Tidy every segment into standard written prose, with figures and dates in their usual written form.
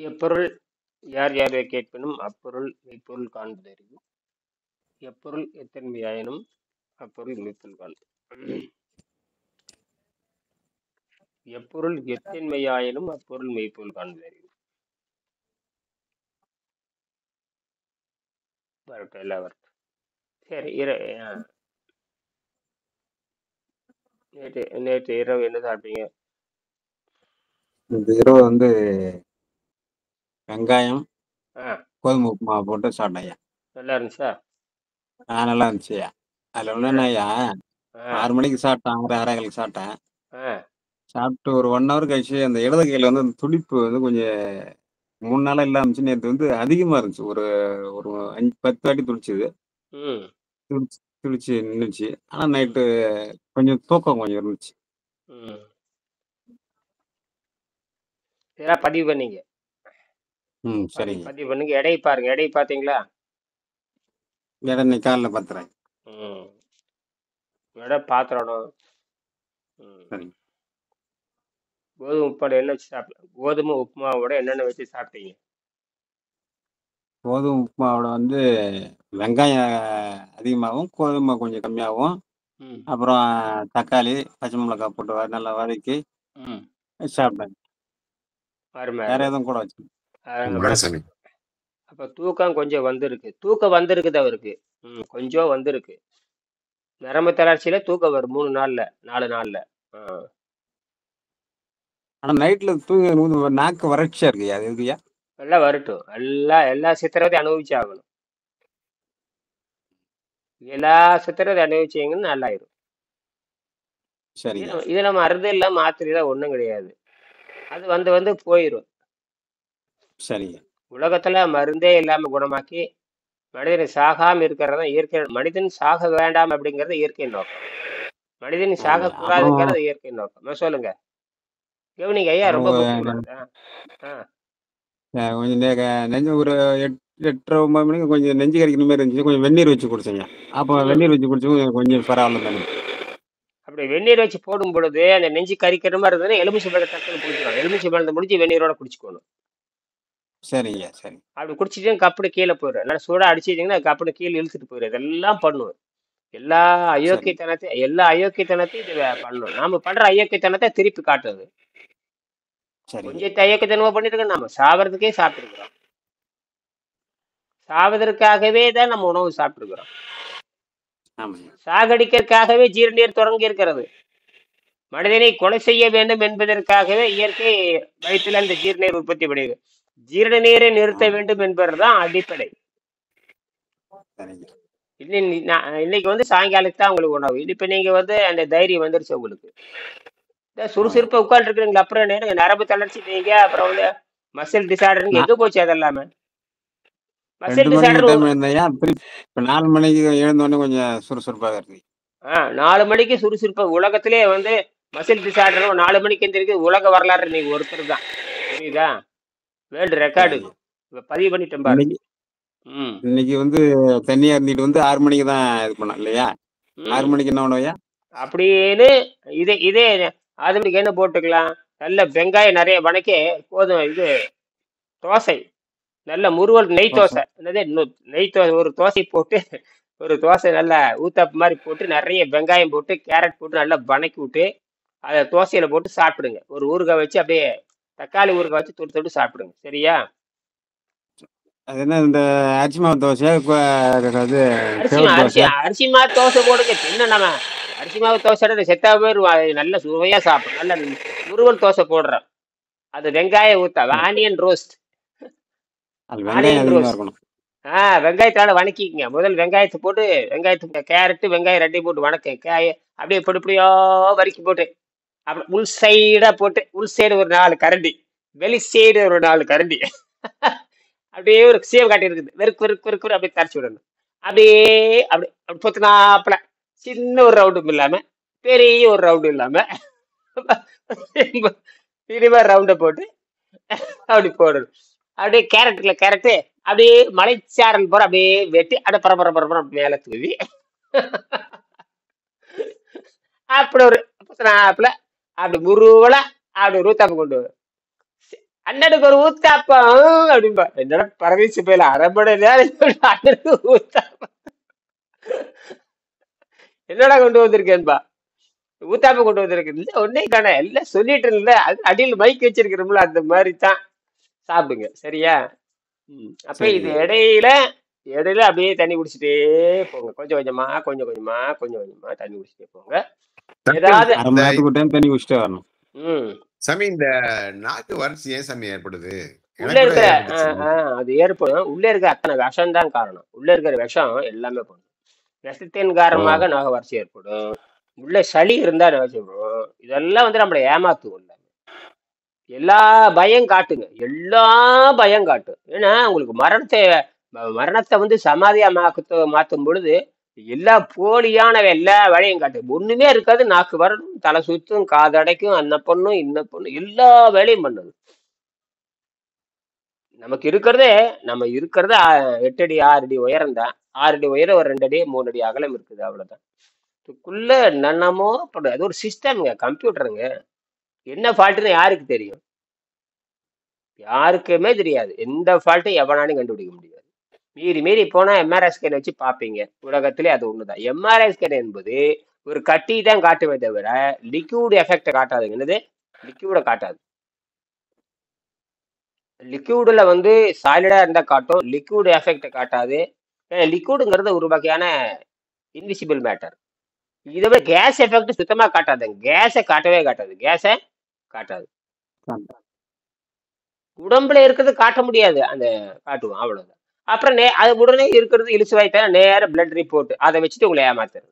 எப்பொருள் யார் யாரை கேட்பினும் அப்பொருள் மெய்ப்பொருள் காண்பதறிவு. எப்பொருள் எத்தன்மையாயினும் அப்பொருள் மெய்ப்பொருள் காண்பது. எப்பொருள் எத்தன்மையாயினும் அப்பொருள் மெய்ப்பொருள் காண்பதறிவு. வரட்டும், எல்லாம் வரட்டும். சரி, நேற்று நேற்று இரவு என்ன சாப்பிட்டீங்க? இந்த இரவு வந்து வெங்காயம் ஆ, கோதுமை உப்புமா போட்டு சாப்பிட்டேன்யா. நல்லா இருந்துச்சா? நல்லா இருந்துச்சுயா. அதில் ஒன்றுனாய்யா, ஆ 6 மணிக்கு சாப்பிட்டேன், 6:30 சாப்பிட்டேன். ஆ சாப்பிட்டு ஒரு 1 ஹவர் கழிச்சு அந்த இடது கையில் வந்து அந்த துடிப்பு வந்து கொஞ்சம் 3 நாளாக இல்லாம இருந்துச்சு. நேற்று வந்து அதிகமாக இருந்துச்சு. ஒரு ஒரு 10 வாட்டி துடிச்சுது. ம் துடிச்சு நின்றுச்சு. ஆனால் ம் நைட்டு கொஞ்சம் தூக்கம் கொஞ்சம் இருந்துச்சு. ம் இதெல்லாம் பதிவு பண்ணீங்க. சரிங்க. பதிவு பண்ணுங்க. எடையை பாருங்க. எடையை பார்த்தீங்களா? இன்னைக்கு காலையில் பார்த்துறேன். ம் எடை பாத்திரணும். சரிங்க. கோதுமை உப்புமா என்ன வச்சு சாப்பிட்டீங்க? கோதுமை உப்புமாவோட என்னென்ன வச்சு சாப்பிட்டீங்க? கோதுமை உப்புமாவோட வந்து வெங்காயம் அதிகமாகவும் கோதுமை கொஞ்சம் கம்மியாகவும், ம் அப்புறம் தக்காளி பச்சை மிளகாய் போட்டு நல்லா வதக்கி ம் சாப்பிட்டேன். அருமை வேற அருமை. எதுவும் கூட வச்சு அப்ப அப்ப தூக்கம் கொஞ்சம் வந்திருக்கு. தூக்கம் வந்திருக்குது அவருக்கு. கொஞ்சம் வந்திருக்கு. நரம்பு தளர்ச்சியில தூக்கம் வரும் 3 நாள்ல 4 நாள்ல. ஆ. ஆனால் நைட்டில் தூங்க நாக்கு வறட்சியாக இருக்குயா. அது இருக்குயா. எல்லாம் வரட்டும். எல்லா சித்திரத்தையும் அனுபவிச்சு ஆகணும். எல்லா சித்திரத்தையும் அனுபவிச்சீங்கன்னு நல்லாயிரும். சரிங்க. இதுல மருந்து இல்ல, மாத்திரை இல்ல, ஒண்ணும் கிடையாது. அது வந்து போயிரும். சரிங்க. உலகத்துல மருந்தே இல்லாம குணமாக்கி மனிதன் சாகாம இருக்கிறது தான் இயற்கை. மனிதன் சாக வேண்டாம் அப்படிங்கறது இயற்கை நோக்கம். மனிதன் சாக அப்புறம் கூடாதுங்கிறது இயற்கை நோக்கம். சொல்லுங்க, கவனிங்க ஐயா, ரொம்ப அப்புறம் முக்கியமானது. கொஞ்சம் நெஞ்சு ஒரு 8:30 9 மணிக்கு கொஞ்சம் நெஞ்சு கறிக்கிற மாதிரி இருந்துச்சு. கொஞ்சம் வெந்நீர் வச்சு குடிச்சேங்க. அப்போ வெந்நீர் வச்சு குடிச்சு கொஞ்சம் பரவாயில்ல தானே. அப்படி வெந்நீர் வச்சு போடும் பொழுது அந்த நெஞ்சு கறிக்கிற மாதிரி இருந்ததுன்னா எலுமிச்சை பழத்தை டக்குன்னு குடிச்சிடும். எலுமிச்சை பழத்தை முடிஞ்சு வெந்நீரோட குடிச்சுக்கணும். சரிங்க. சரி. அப்படி குடிச்சிட்டு கப்புனு கீழே போயிடும். நல்லா சூடா அடிச்சிட்டிங்கன்னா கப்புனு கீழே இழுத்துட்டு போயிடும். இதெல்லாம் பண்ணும். எல்லா அயோக்கியத்தனத்தையும் இது பண்ணணும். நாம பண்ற அயோக்கியத்தனத்தை திருப்பி காட்டுறது. கொஞ்சத்தை அயோக்கியத்தனமா பண்ணிட்டு இருக்கோம். நாம சாவறதுக்கே சாப்பிட்டுருக்கிறோம். சாவதற்காகவே தான் நம்ம உணவு சாப்பிட்டுருக்கிறோம். சாகடிக்கிறதுக்காகவே ஜீரநீர் தொடங்கி இருக்கிறது. மனிதனை கொலை செய்ய வேண்டும் என்பதற்காகவே இயற்கை வயிற்றுல இந்த ஜீரநீர் உற்பத்தி பண்ணுது. ஜீரண நீரை நிறுத்த வேண்டும் என்பதுதான் அடிப்படை. இன்னைக்கு வந்து சாயங்காலத்துக்கு தான் உங்களுக்கு உணவு. இப்ப நீங்க வந்து அந்த தைரியம் வந்துருச்சு உங்களுக்கு. சுறுசுறுப்பா உட்கார்ந்து இருக்கிறீங்களா? அப்புறம் நரம்பு தளர்ச்சிட்டீங்க, அப்புறம் வந்து மசில் டிசார்டர் எங்க போச்சு? அதெல்லாமே மசில் டிசார்டர். 4 மணிக்கு எழுந்தோடனே கொஞ்சம் சுறுசுறுப்பாக இருக்கு. 4 மணிக்கு சுறுசுறுப்பா. உலகத்திலே வந்து மசில் டிசார்டர் 4 மணிக்கு எந்திரிக்கு உலக வரலாறு நீங்க ஒருத்தர் தான். புரியுதா? வேர்ல்டு ரெக்கார்டு பதிவு பண்ணிட்டேன் பாருங்க. இன்னைக்கு வந்து தண்ணியா இருந்துட்டு வந்து 6 மணிக்கு தான் இது பண்ணோம் இல்லையா? 6 மணிக்கு என்ன பண்ணுவையா அப்படின்னு இதே அதுக்கு என்ன போட்டுக்கலாம்? நல்ல வெங்காயம் நிறைய வணக்கி கோதுமை இது தோசை, நல்ல முருவல் நெய் தோசை, நெய் தோசை ஒரு தோசை போட்டு, ஒரு தோசை நல்லா ஊத்தாப்பு மாதிரி போட்டு நிறைய வெங்காயம் போட்டு கேரட் போட்டு நல்லா வணக்கி விட்டு அதை தோசையில போட்டு சாப்பிடுங்க. ஒரு ஊறுகாய் வச்சு அப்படியே தக்காளி ஊறுகாய் வச்சு தொட்டு தொட்டு சாப்பிடுங்க. சரியா? அது என்ன இந்த அரிசி மாவு தோசை? அரிசி மாவு தோசை போடுங்க. என்ன நம்ம அரிசி மாவு தோசை செத்தா பேர் நல்ல சுவையா சாப்பிடும். நல்ல முருவல் தோசை போடுறோம். அது வெங்காயம் ஆனியன் ரோஸ்ட். வெங்காயத்தால வணக்கிக்கங்க. முதல் வெங்காயத்தை போட்டு கேரட்டு வெங்காயம் ரெண்டையும் போட்டு வணக்க அப்படியே பொடிப்படியோ வறுக்கி போட்டு அப்படி உள் சைடா போட்டு, உள் சைடு ஒரு 4 கரண்டி, வெளி சைடு ஒரு 4 கரண்டி, அப்படியே ஒரு சேவ் காட்டி இருக்குது. வெறுக்கு அப்படியே தரைச்சி விடணும். அப்படியே அப்படி பொத்துனாப்புல சின்ன ஒரு ரவுண்டும் இல்லாம பெரிய ஒரு ரவுண்டும் இல்லாம இனிமே ரவுண்டை போட்டு அப்படி போடணும். அப்படியே கேரட்டு அப்படியே மலைச்சாரல் போற அப்படியே வெட்டி அப்படியே பரபர மேல தூவி அப்படி ஒரு புத்தனாப்புல அப்படி முருவலா அப்படி ரூத்தாப்பு கொண்டு அண்ணனுக்கு ஒரு ஊத்தாப்பம் அப்படின்பா. என்னடா பரதேசி போயில 1/2 மணி நேரம் சொல்லி அண்ணனுக்கு ஊத்தாப்பம் என்னடா கொண்டு வந்திருக்கேன்பா. ஊத்தாப்பம் கொண்டு வந்திருக்கு. இல்ல ஒன்னே காண எல்லாம் சொல்லிட்டு இருந்த அது அடியில் மைக் வச்சிருக்கிறோம்ல அந்த மாதிரி தான். சாப்பிடுங்க சரியா. அப்ப இது சரிங்க. இடையில இடையில அப்படியே தண்ணி குடிச்சிட்டே போங்க. கொஞ்சம் கொஞ்சமா கொஞ்சம் கொஞ்சமா கொஞ்சம் கொஞ்சமா தண்ணி குடிச்சிட்டே போங்க. சாமி, ஏதாவது 1/2 மணி நேரத்துக்கு ஒரு டைம் தண்ணி குடிச்சிட்டே வரணும். ம் சாமி இந்த நாக்கு வறட்சி ஏன் சாமி ஏற்படுது? உள்ள எனக்கு கூட இருக்கிற ஏற்பட்டுச்சு. அது ஏற்படும். உள்ள இருக்கிற அத்தனை விஷம் தான் காரணம். உள்ள இருக்கிற விஷம் எல்லாமே பண்ணும். விஷத்தின் ஓ காரணமாக நாக வறட்சி ஏற்படும். உள்ள சளி இருந்தா வரும். இதெல்லாம் வந்து நம்மளை ஏமாத்தும். எல்லா பயம் காட்டுங்க. எல்லா பயம் காட்டும். ஏன்னா உங்களுக்கு மரணத்தை வந்து சமாதியா மாத்தும் பொழுது எல்லா போலியான எல்லா வேலையும் காட்டும். ஒண்ணுமே இருக்காது. நாக்கு வரணும், தலை சுத்தும், காதடைக்கும், அந்த பொண்ணும் இந்த பொண்ணும் எல்லா வேலையும் பண்ணுது. நமக்கு இருக்கிறதே நம்ம இருக்கிறது 8 அடி 6 அடி உயரம் தான். 6 அடி உயரம், ஒரு 2 அடி 3 அடி அகலம் இருக்குது. அவ்வளவுதான். இதுக்குள்ள என்னென்னமோ பண்ணுது. அது ஒரு சிஸ்டம்ங்க, கம்ப்யூட்டருங்க. என்ன ஃபால்ட்டுன்னு யாருக்கு தெரியும்? யாருக்குமே தெரியாது. எந்த ஃபால்ட்டும் எவனாலும் கண்டுபிடிக்க முடியாது. மீறி மீறி போனா எம்ஆர்ஐ ஸ்கேன் வச்சு பார்ப்பீங்க. உலகத்திலே அது ஒண்ணுதான். எம்ஆர்ஐ ஸ்கேன் என்பது ஒரு கட்டி தான் காட்டுமே தவிர லிக்யூட் எஃபெக்ட் காட்டாதுங்க. என்னது? லிக்யூட காட்டாது. லிக்யூடுல வந்து சாலிடா இருந்தா காட்டும். லிக்யூட் எஃபெக்ட் காட்டாது. லிக்யூடுங்கிறது ஒரு வகையான இன்விசிபிள் மேட்டர். இதை விட கேஸ் எஃபெக்ட் சுத்தமா காட்டாதுங்க. கேஸை காட்டவே காட்டாது. கேஸை காட்டாது. உடம்புல இருக்கிறது காட்ட முடியாது. அந்த காட்டுவோம் அவ்வளவுதான். அப்புறம் அது உடனே இருக்கிறது இழுச்சு வாய்த்தா நேர பிளட் ரிப்போர்ட் அதை வச்சுட்டு உங்களை ஏமாத்துறது.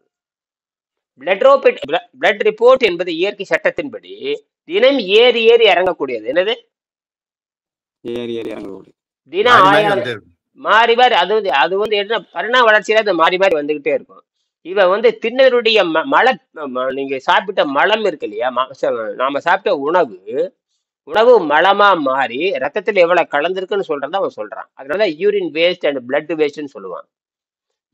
பிளட் ரிப்போர்ட் என்பது இயற்கை சட்டத்தின்படி தினம் ஏறி ஏறி இறங்கக்கூடியது. என்னது? ஏறி ஏறி இறங்கக்கூடிய தினம் மாறி மாறி 1000 வந்துட்டே இருக்கும். மாறி மாறி. அது வந்து என்ன பரிணாம வளர்ச்சியில அது மாறி மாறி வந்துகிட்டே இருக்கும். இவ வந்து திண்ணருடைய நீங்க சாப்பிட்ட மலம் இருக்கு இல்லையா, நாம சாப்பிட்ட உணவு மலமா மாறி ரத்தத்துல எவ்வளவு கலந்துருக்குன்னு சொல்றத அவன் சொல்றான். அதனால யூரின் வேஸ்ட் அண்ட் பிளட் வேஸ்ட்னு சொல்லுவான்.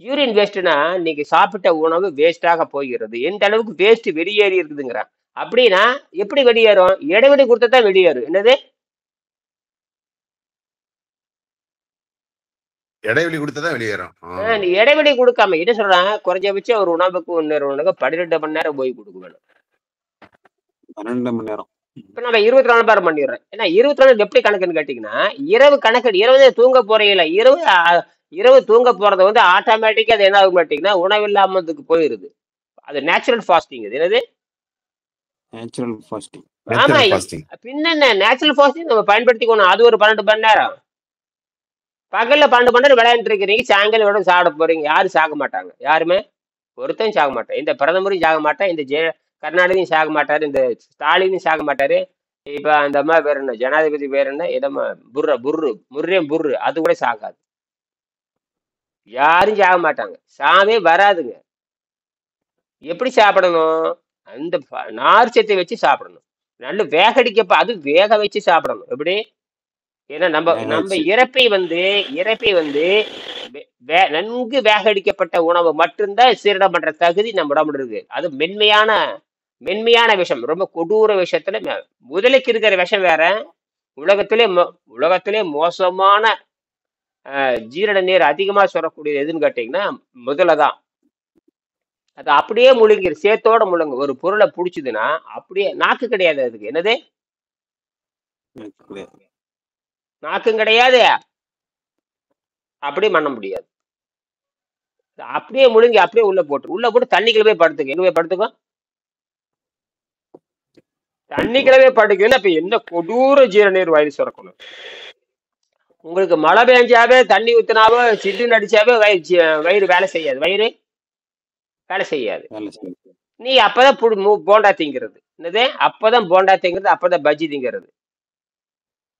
யூரின் வேஸ்ட்னா நீங்க சாப்பிட்ட உணவு வேஸ்டாக போகிறது. எந்த அளவுக்கு வேஸ்ட் வெளியேறி இருக்குதுங்கிறான். அப்படின்னா எப்படி வெளியேறும்? இடைவெளி கொடுத்ததான் வெளியேறும். என்னது? இடைவெளி கொடுத்ததான் வெளியேறும். நீ இடைவெளி கொடுக்காம என்ன சொல்றான்? குறைஞ்சபட்சம் ஒரு உணவுக்கு 12 மணி நேரம் போய் கொடுக்கணும். 12 மணி நேரம். இப்ப நம்ம 24 மணி நேரம் பண்ணிடுறோம். ஏன்னா 24 எப்படி கணக்குன்னு கேட்டீங்கன்னா, இரவு கணக்கு. இரவு தூங்க போறீங்களா? இரவு தூங்க போறது வந்து ஆட்டோமேட்டிக்கா அது என்ன ஆகும் கேட்டீங்கன்னா உணவு இல்லாமதுக்கு போயிருது. அது நேச்சுரல் ஃபாஸ்டிங். இது என்னது? Natural fasting. ஆமா. Natural fasting. பின்ன நேச்சுரல் ஃபாஸ்டிங் நம்ம பயன்படுத்திக்கணும். அது ஒரு 12 மணி நேரம். பகல்ல 12 மணி நேரம் விளையாண்டு இருக்கிறீங்க, சாயங்காலம் விட சாப்பிட போறீங்க. யாரும் சாக மாட்டாங்க. யாருமே ஒருத்தன் சாக மாட்டான். இந்த பிரதமரும் சாக மாட்டான். இந்த கருணாநிதியும் சாக மாட்டாரு. இந்த ஸ்டாலினும் சாக மாட்டாரு. இப்ப அந்த அம்மா பேர் என்ன, ஜனாதிபதி பேர் என்ன, இதமா முர்ரே அது கூட சாகாது. யாரும் சாக மாட்டாங்க. சாவே வராதுங்க. எப்படி சாப்பிடணும்? அந்த நார் சத்தை வச்சு சாப்பிடணும். நல்ல அது வேக வச்சு சாப்பிடணும். எப்படி? ஏன்னா நம்ம இறப்பை வந்து நன்கு வேகடிக்கப்பட்ட உணவு மட்டும்தான் சீரணம் பண்ற தகுதி நம்ம உடம்புல இருக்கு. அது மென்மையான விஷம். ரொம்ப கொடூர விஷயத்துல முதலுக்கு இருக்கிற விஷம் வேற. உலகத்திலே மோசமான ஜீரண நீர் அதிகமா சொல்லக்கூடியது எதுன்னு கேட்டீங்கன்னா முதலதான். அது அப்படியே முழுங்கிரு. சேத்தோட முழுங்க. ஒரு பொருளை பிடிச்சதுன்னா அப்படியே. நாக்கு கிடையாது அதுக்கு. என்னது? நாக்கும் கிடையாது. அப்படியே பண்ண முடியாது. அப்படியே முழுங்கி அப்படியே உள்ள போட்டு தண்ணிக்குள்ள போய் படுத்துக்க. எங்க போய் படுத்துக்கோ? தண்ணிக்குள்ளவே படுக்கல. இப்ப என்ன கொடூர ஜீரநீர் வயிறு சுரக்கணும். உங்களுக்கு மழை பெஞ்சாவே தண்ணி ஊத்தினாவோ சில்லுன்னு அடிச்சாவே வயிறு வேலை செய்யாது. வயிறு வேலை செய்யாது. நீ அப்பதான் போண்டா திங்கிறது. என்னது? அப்பதான் போண்டா திங்கிறது. அப்பதான் பஜ்ஜி திங்கிறது.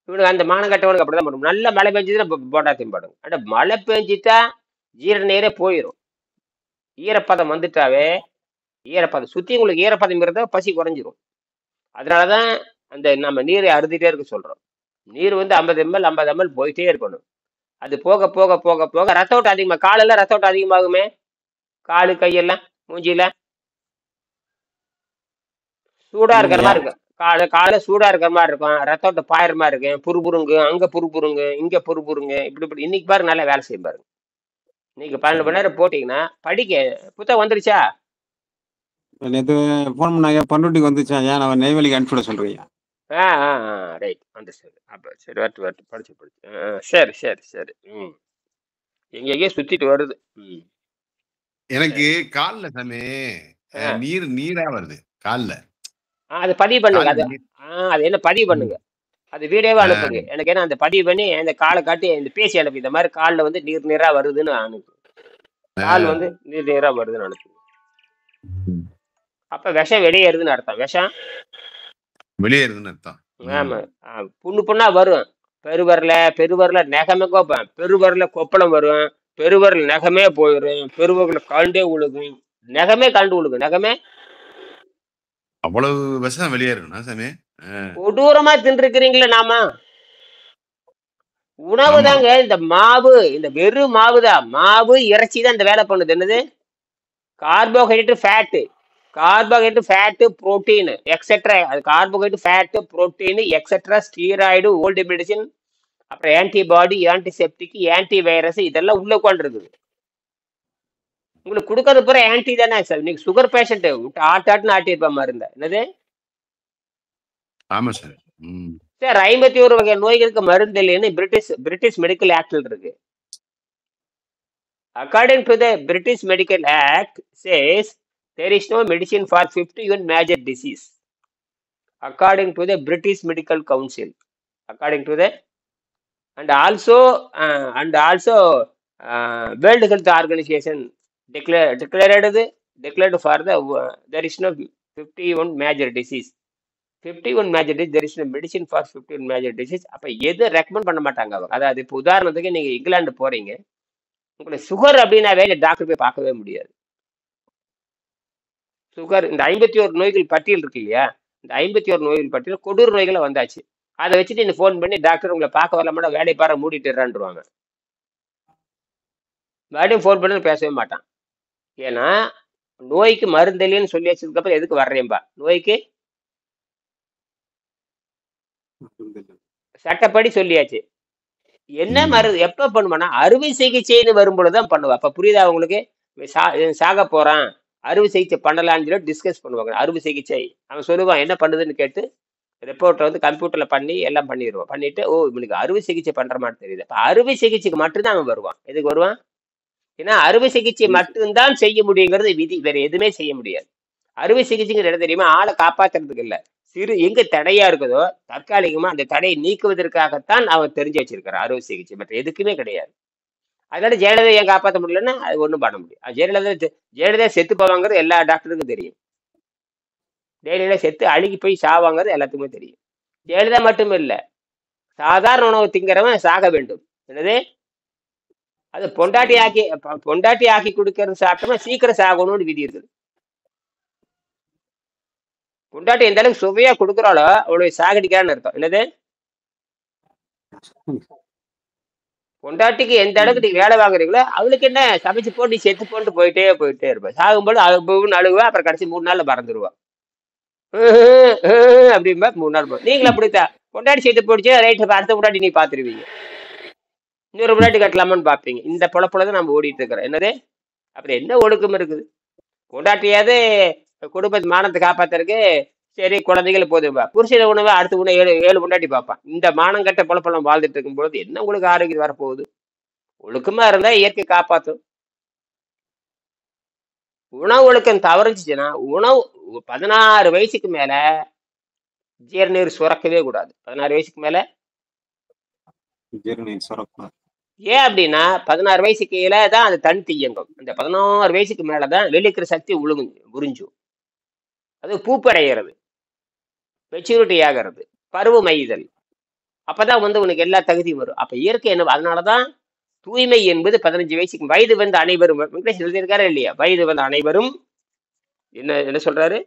இவனுக்கு அந்த மானங்கட்டவனுக்கு அப்படிதான் பண்ணும். நல்ல மழை பெஞ்சதுன்னா போண்டா திம்பாடுங்க. ஆனா மழை பெஞ்சிட்டா ஜீரண நீரே போயிடும். ஈரப்பதம் வந்துட்டாவே சுத்தி உங்களுக்கு ஈரப்பதம் இருந்தா பசி குறைஞ்சிரும். அதனாலதான் அந்த நம்ம நீரை அருந்திட்டே இருக்க சொல்றோம். நீர் வந்து 50 ml போயிட்டே இருக்கணும். அது போக போக போக போக ரத்த ஓட்டம் அதிகமா. காலெல்லாம் ரத்த ஓட்டம் அதிகமாகுமே. காலு கையெல்லாம் மூஞ்சில சூடா இருக்கிற மாதிரி இருக்கு. காலை சூடா இருக்கிற மாதிரி இருக்கும், ரத்தோட்ட பாயிற மாதிரி இருக்கும், புறுபுறுங்கு, அங்க புறுபுறுங்கு, இங்க புறுபுறுங்கு, இப்படி இன்னைக்கு பாருங்க நல்லா வேலை செய்யும் பாருங்க. இன்னைக்கு 12 மணி சரிங்க. நேரம் போட்டீங்கன்னா படிக்க புத்தகம் வந்துருச்சா? நேற்று ஃபோன் பண்ணாங்க, பண்ருட்டிக்கு வந்துச்சா, ஏன் நான் நெய்வேலிக்கு அனுப்பிவிட சொல்றீங்க? ரைட் வந்து சரி. அப்ப சரி வரட்டு வரட்டு படிச்சு சரி சரி சரி. எங்கெங்கேயோ சுத்திட்டு வருது. எனக்கு சரி. கால்ல சாமி நீரா வருது கால்ல. அது பதிவு பண்ணுங்க. கால்ல அது நீர். அது என்ன பதிவு பண்ணுங்க. அது வீடியோவே அனுப்புங்க. எனக்கு ஏன்னா அந்த பதிவு பண்ணி இந்த காலை காட்டி இந்த பேசி அனுப்பி இந்த மாதிரி காலில் வந்து நீர் நீரா வருதுன்னு அனுப்பு. கால் வந்து நீர் நீரா வருதுன்னு அனுப்புங்க. அப்ப விஷம் வெளியேறுதுன்னு அர்த்தம். விஷம் வெளியேறுதுன்னு அர்த்தம். ஆமா. புண்ணா வரும். பெருவரல நெகமே கோப்பேன். பெருவரல கொப்பளம் வரும். பெருவரல் நெகமே போயிடும். பெருவரல கண்டே உழுகும். நெகமே கண்டு உழுகும். நெகமே அவ்வளவு விஷம் வெளியேறணும்னா சாமி? கொடூரமா தின்றுக்கிறீங்களே நாம. உணவு ஆமா. தாங்க இந்த மாவு, இந்த வெறும் மாவுதான். மாவு இறைச்சி தான் இந்த வேலை பண்ணுது. என்னது? Carbohydrate fat protein etcetera. அது carbohydrate fat protein etcetera steroid old medicine அப்புறம் ஆன்டிபாடி ஆன்டிசெப்டிக் ஆன்டி வைரஸ் இதெல்லாம் உள்ள உட்காந்துருக்குது. உங்களுக்கு கொடுக்கறது பூரா ஆன்டி தானே சார். நீங்க சுகர் பேஷண்ட் ஆட்டாட்டுன்னு ஆட்டியிருப்பா மருந்த. என்னது ஆமா சார். சார் 51 வகை நோய்களுக்கு மருந்து இல்லைன்னு பிரிட்டிஷ் மெடிக்கல் ஆக்ட்ல இருக்கு. According to the British Medical Act says there is no medicine for 51 major disease. According to the British Medical Council. According to the and also World Health Organization declared for the there is no 51 major disease. 51 major disease, there is no medicine for 51 major disease. அப்ப எது recommend பண்ண மாட்டாங்க அவங்க. அதாவது இப்போ உதாரணத்துக்கு நீங்க இங்கிலாந்து போறீங்க, உங்களுக்கு சுகர் அப்படின்னாவே டாக்டர் போய் பார்க்கவே முடியாது. சுகர் இந்த 51 நோய்கள் பட்டியல் இருக்கு இல்லையா, இந்த 51 நோய்கள் பட்டியல் கொடூர நோய்களை வந்தாச்சு. அதை வச்சுட்டு நீங்க ஃபோன் பண்ணி டாக்டர் உங்களை பார்க்க வரலாமா, வேலை பாரு மூடிட்டுறான்ருவாங்க. மறுபடியும் ஃபோன் பண்ணி பேசவே மாட்டான். ஏன்னா நோய்க்கு மருந்து இல்லைன்னு சொல்லி வச்சதுக்கு அப்புறம் எதுக்கு வர்றேன்பா? நோய்க்கு சட்டப்படி சொல்லியாச்சு. என்ன மருந்து எப்ப பண்ணுவானா, அறுவை சிகிச்சைன்னு வரும்பொழுதுதான் பண்ணுவா. அப்ப புரியுதா உங்களுக்கு? சாக போறான், அறுவை சிகிச்சை பண்ணலான்னு சொல்லி டிஸ்கஸ் பண்ணுவாங்க. அறுவை சிகிச்சை அவன் சொல்லுவான் என்ன பண்ணுதுன்னு கேட்டு ரிப்போர்ட்டை வந்து கம்ப்யூட்டர்ல பண்ணி எல்லாம் பண்ணிடுவான். பண்ணிட்டு இவனுக்கு அறுவை சிகிச்சை பண்ற மாதிரி தெரியுது. அப்ப அறுவை சிகிச்சைக்கு மட்டும்தான் அவன் வருவான். எதுக்கு வருவான்? ஏன்னா அறுவை சிகிச்சை மட்டும்தான் செய்ய முடியுங்கிறது விதி. வேற எதுவுமே செய்ய முடியாது. அறுவை சிகிச்சைங்கிற இடம் தெரியுமா, ஆளை காப்பாத்துறதுக்கு இல்ல. எங்க தடையா இருக்குதோ தற்காலிகமா அந்த தடையை நீக்குவதற்காகத்தான் அவன் தெரிஞ்சு வச்சிருக்கிறான் அறுவை சிகிச்சை. மற்ற எதுக்குமே கிடையாது. அதனால ஜெயலலிதா ஏன் காப்பாற்ற முடியலன்னா அது ஒண்ணும் பண்ண முடியும். ஜெயலலிதா செத்து போவாங்கிறது எல்லா டாக்டருக்கும் தெரியும். ஜெயலலிதா செத்து அழுகி போய் சாவாங்கிறது எல்லாத்துக்குமே தெரியும். ஜெயலலிதா மட்டும் இல்ல, சாதாரண உணவு திங்கிறவன் சாக வேண்டும். என்னது? அது பொண்டாட்டி ஆக்கி கொடுக்கறது சாப்பிட்டோம்னா சீக்கிரம் சாகணும்னு விதி இருக்குது. பொண்டாட்டி எந்த அளவுக்கு சுவையா கொடுக்குறாளோ அவளுடைய சாகடிக்கிறான்னு அர்த்தம். என்னது? பொண்டாட்டிக்கு எந்த அளவுக்கு நீங்க வேலை வாங்குறீங்களோ அவளுக்கு என்ன சமைச்சு போட்டு செத்து போட்டு போயிட்டே இருப்பா. சாகும்போது அழுகுன்னு அழுகுவா, அப்புறம் கடைசி 3 நாள்ல மறந்துடுவா. அப்படின்பா 3 நாள் போய். நீங்களும் அப்படித்தான். பொண்டாட்டி செத்து போடுச்சு ரைட், அடுத்த பொண்டாட்டி நீ பாத்துருவீங்க, இன்னொரு பொண்டாட்டி கட்டலாமான்னு பாப்பீங்க. இந்த பொழப்புலதான் நம்ம ஓடிட்டு இருக்கிறோம். என்னது? அப்புறம் என்ன ஒழுக்கம் இருக்குது? பொண்டாட்டியாவது குடும்பத்து மானத்தை காப்பாத்துறதுக்கு சரி குழந்தைகள் போதும்பா, புருஷன உணவு அடுத்த உணவு 7 பொண்டாட்டி பார்ப்பான். இந்த மானம் கட்ட பொழப்பெல்லாம் வாழ்ந்துட்டு இருக்கும் பொழுது என்ன உங்களுக்கு ஆரோக்கியம் வரப்போகுது? ஒழுக்கமா இருந்தா இயற்கை காப்பாற்றும். உணவு ஒழுக்கம் தவறிச்சுன்னா 16 வயசுக்கு மேல ஜீரநீர் சுரக்கவே கூடாது. 16 வயசுக்கு மேல ஏன் அப்படின்னா 16 வயசுக்கு கீழே தான் அது தன் தீயங்கும். அந்த 16 வயசுக்கு மேலதான் வெளிக்கிற சக்தி உறிஞ்சும். அது பூப்படைகிறது, மெச்சூரிட்டி ஆகிறது, பருவம் மைதல். அப்பதான் வந்து உனக்கு எல்லா தகுதியும் வரும். அப்ப இயற்கை என்ன, அதனாலதான் தூய்மை என்பது 15 வயசுக்கு வயது வந்த அனைவரும், வெங்கடேஷ் எழுதியிருக்காரு இல்லையா, வயது வந்த அனைவரும் என்ன சொல்றாரு,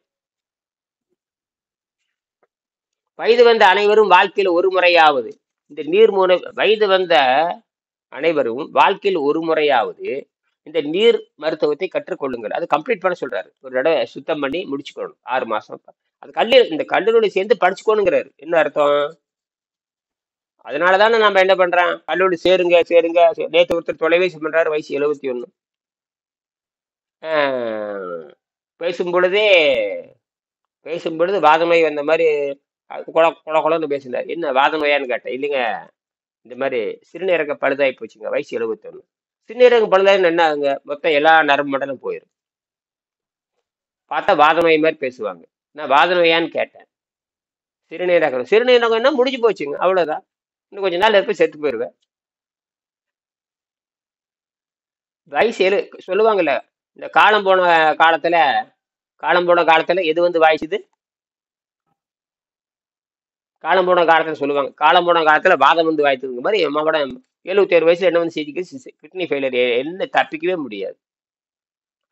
வயது வந்த அனைவரும் வாழ்க்கையில் ஒரு முறையாவது இந்த நீர்மூனை, வயது வந்த அனைவரும் வாழ்க்கையில் ஒரு முறையாவது இந்த நீர் மருத்துவத்தை கற்றுக்கொள்ளுங்கள். அது கம்ப்ளீட் பண்ண சொல்றாரு. ஒரு தடவை சுத்தம் பண்ணி முடிச்சுக்கணும் 6 மாசம். அது இந்த கல்லூரி சேர்ந்து படிச்சுக்கோணுங்கிறாரு. என்ன அர்த்தம்? அதனாலதானே நம்ம என்ன பண்றோம், கல்லூரி சேருங்க சேருங்க. நேற்று ஒருத்தர் தொலைபேசி பண்றாரு, வயசு 71. ஆஹ் பேசும் பொழுதே பேசும் பொழுது வாதநோய் வந்த மாதிரி குள குள குளன்னு பேசினார். என்ன வாதநோயான்னு கேட்டேன். இல்லைங்க, இந்த மாதிரி சிறுநீரக பழுதாகி போச்சுங்க, வயசு 71. சிறுநீரகம் பழுதாயின்னு என்ன ஆகுங்க, மொத்தம் எல்லா நரம்பு மண்டலம் போயிடும். பார்த்தா வாதநோய் மாதிரி பேசுவாங்க. நான் வாதநோயான்னு கேட்டேன். சிறுநீரகம் என்ன முடிஞ்சு போச்சுங்க, அவ்வளவுதான். இன்னும் கொஞ்ச நாள் இருப்ப செத்து போயிருவேன். வயசு சொல்லுவாங்கல்ல, இந்த காலம் போன காலத்துல எது வந்து வாய்ச்சுது? காலம் போன காலத்துல சொல்லுவாங்க, காலம் போன காலத்துல வாதம் வந்து வாய்த்ததுங்க மாதிரி அம்மாவோட 77 வயசுல என்ன வந்து சிரிக்குது, கிட்னி ஃபெயிலியர். என்ன தப்பிக்கவே முடியாது.